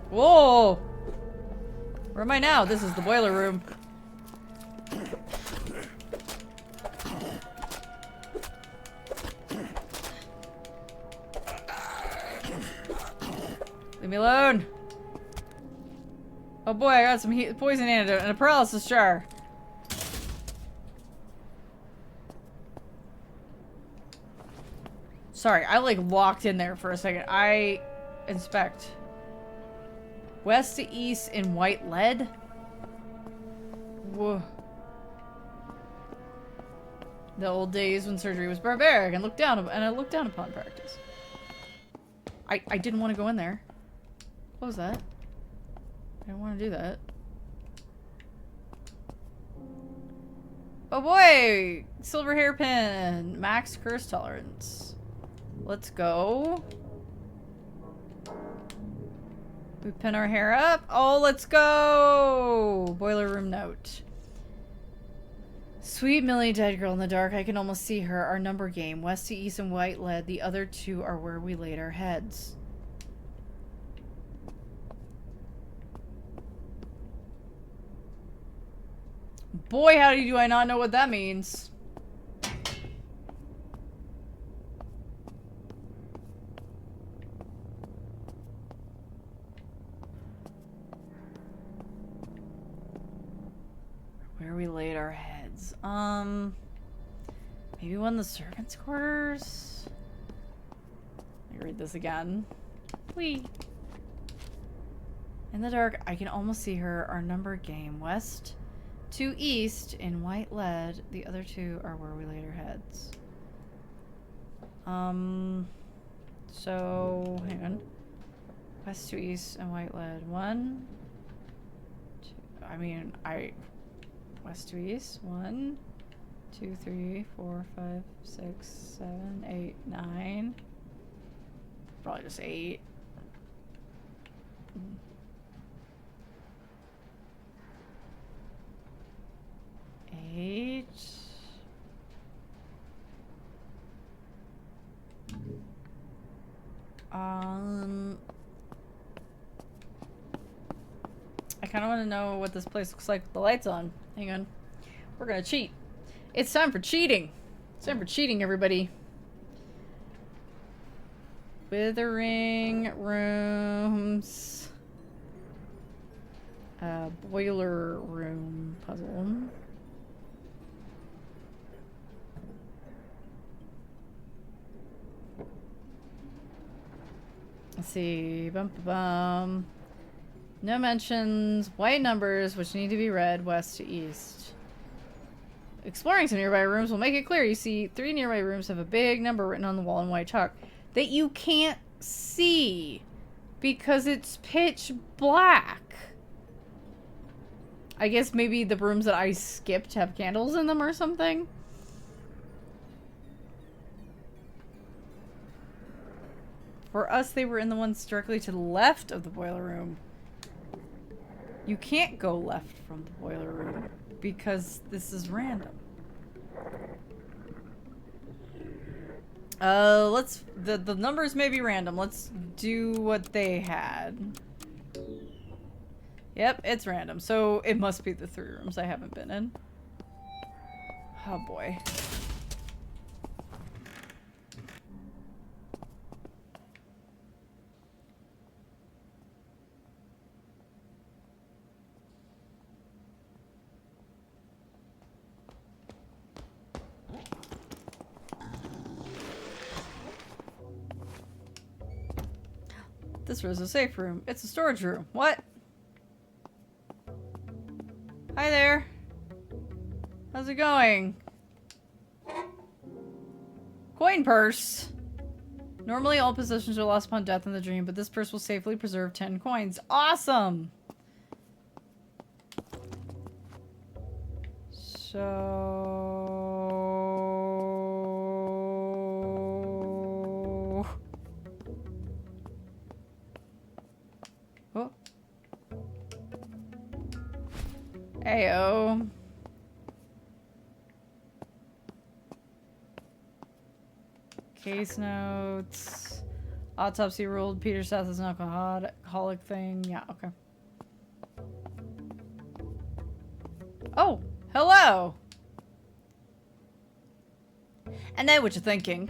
Whoa! Where am I now? This is the boiler room. Leave me alone. Oh boy, I got some poison antidote and a paralysis jar. Sorry, I like walked in there for a second. I inspect. West to east in white lead? Whoa. The old days when surgery was barbaric and I looked down upon practice. I didn't want to go in there. What was that? I didn't want to do that. Oh boy! Silver hairpin! Max curse tolerance. Let's go. We pin our hair up. Oh, let's go! Boiler room note. Sweet Millie, dead girl in the dark. I can almost see her. Our number game. West to east and white lead. The other two are where we laid our heads. Boy, howdy do I not know what that means. Where we laid our heads. Maybe one of the servants' quarters? Let me read this again. Whee! In the dark, I can almost see her. Our number game. West 2 east in white lead. The other 2 are where we laid our heads. So hang on. West to east and white lead. 1, 2. I mean, west to east. 1, 2, 3, 4, 5, 6, 7, 8, 9. Probably just 8. 8. I kind of want to know what this place looks like with the lights on. Hang on. We're gonna cheat. It's time for cheating. It's time for cheating, everybody. Withering rooms. Boiler room puzzle. Let's see. Bum, bum, bum. No mentions. White numbers, which need to be read west to east. Exploring some nearby rooms will make it clear. You see, 3 nearby rooms have a big number written on the wall in white chalk that you can't see because it's pitch black. I guess maybe the rooms that I skipped have candles in them or something. For us, they were in the ones directly to the left of the boiler room. You can't go left from the boiler room because this is random. The numbers may be random. Let's do what they had. Yep, it's random. So it must be the 3 rooms I haven't been in. Oh boy. This was a safe room. It's a storage room. What? Hi there. How's it going? Coin purse. Normally all possessions are lost upon death in the dream, but this purse will safely preserve 10 coins. Awesome! So... Oh. Ayo. Case notes. Autopsy ruled Peter's death is an alcoholic thing. Yeah, okay. Oh, hello! I know what you're thinking.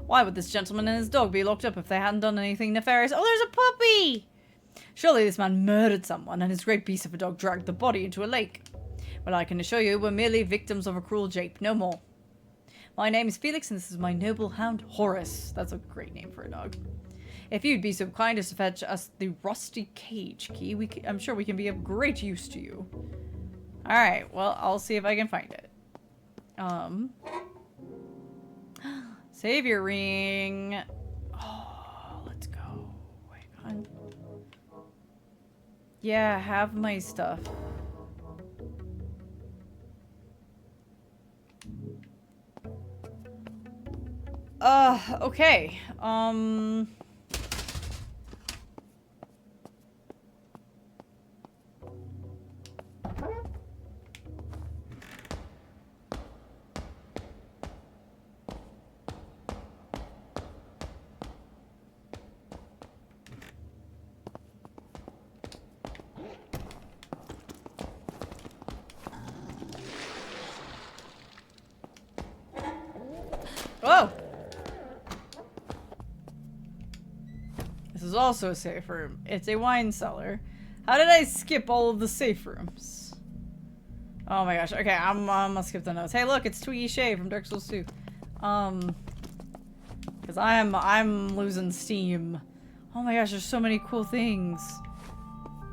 Why would this gentleman and his dog be locked up if they hadn't done anything nefarious? Oh, there's a puppy! Surely this man murdered someone and his great beast of a dog dragged the body into a lake. Well, I can assure you we're merely victims of a cruel jape, no more. My name is Felix and this is my noble hound, Horace. That's a great name for a dog. If you'd be so kind as to fetch us the rusty cage key, I'm sure we can be of great use to you. Alright, well, I'll see if I can find it. Savior ring. Oh, let's go. Wait, on. Yeah, have my stuff. Okay. Whoa! This is also a safe room. It's a wine cellar. How did I skip all of the safe rooms? Oh my gosh. Okay, I'm gonna skip the notes. Hey, look, it's Twiggy Shay from Dark Souls 2. Because I'm losing steam. Oh my gosh, there's so many cool things.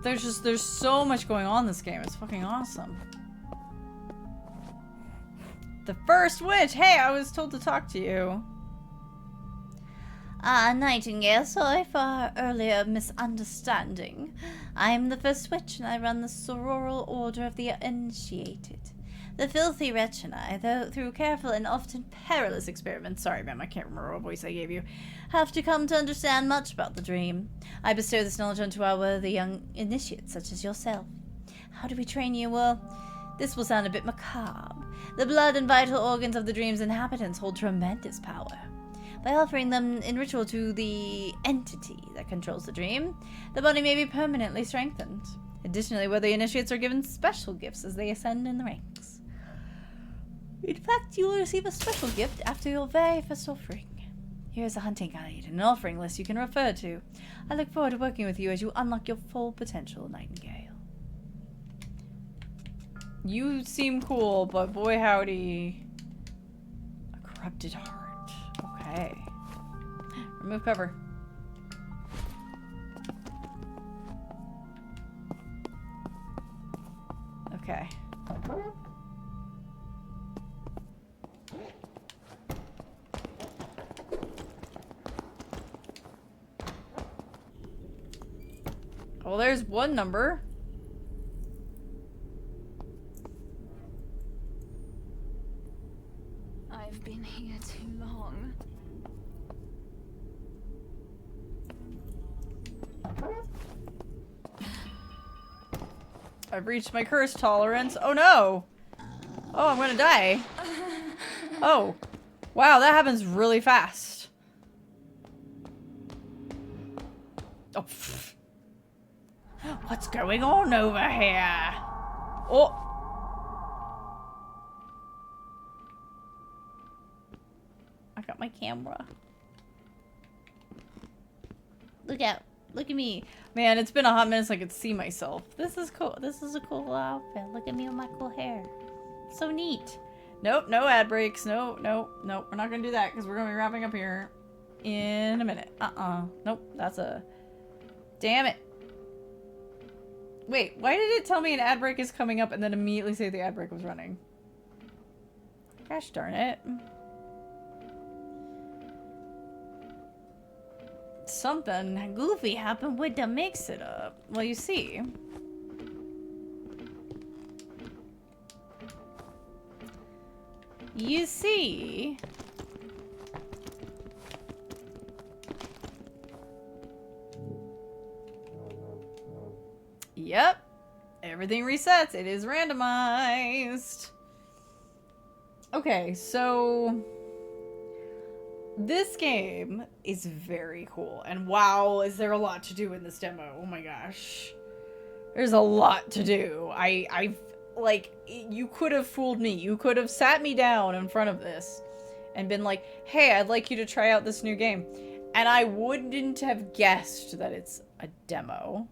There's so much going on in this game. It's fucking awesome. The first witch! Hey, I was told to talk to you. Nightingale, sorry for our earlier misunderstanding. I am the first witch, and I run the sororal order of the initiated. The filthy wretch and I, though through careful and often perilous experiments, sorry ma'am, I can't remember what voice I gave you, have to come to understand much about the dream. I bestow this knowledge unto our worthy young initiates, such as yourself. How do we train you? Well, this will sound a bit macabre. The blood and vital organs of the dream's inhabitants hold tremendous power. By offering them in ritual to the entity that controls the dream, the body may be permanently strengthened. Additionally, worthy initiates are given special gifts as they ascend in the ranks. In fact, you will receive a special gift after your very first offering. Here's a hunting guide and an offering list you can refer to. I look forward to working with you as you unlock your full potential, Nightingale. You seem cool, but boy howdy. A corrupted heart. Okay. Remove cover. Okay. Well, there's one number. I've been here too long. I've reached my curse tolerance. Oh no! Oh, I'm gonna die. Oh. Wow, that happens really fast. Oh. Pfft. What's going on over here? Oh. I got my camera. Look out. Look at me. Man, it's been a hot minute so I could see myself. This is cool. This is a cool outfit. Look at me with my cool hair. So neat. Nope, no ad breaks. No, no, no. We're not gonna do that because we're gonna be wrapping up here in a minute. Nope, that's a... Damn it. Wait, why did it tell me an ad break is coming up and then immediately say the ad break was running? Gosh darn it. Something goofy happened with the mix-it-up. Well, you see... You see... Yep. Everything resets. It is randomized. Okay, so... This game is very cool. And wow, is there a lot to do in this demo. Oh my gosh. There's a lot to do. I've... Like, you could have fooled me. You could have sat me down in front of this and been like, hey, I'd like you to try out this new game. And I wouldn't have guessed that it's a demo.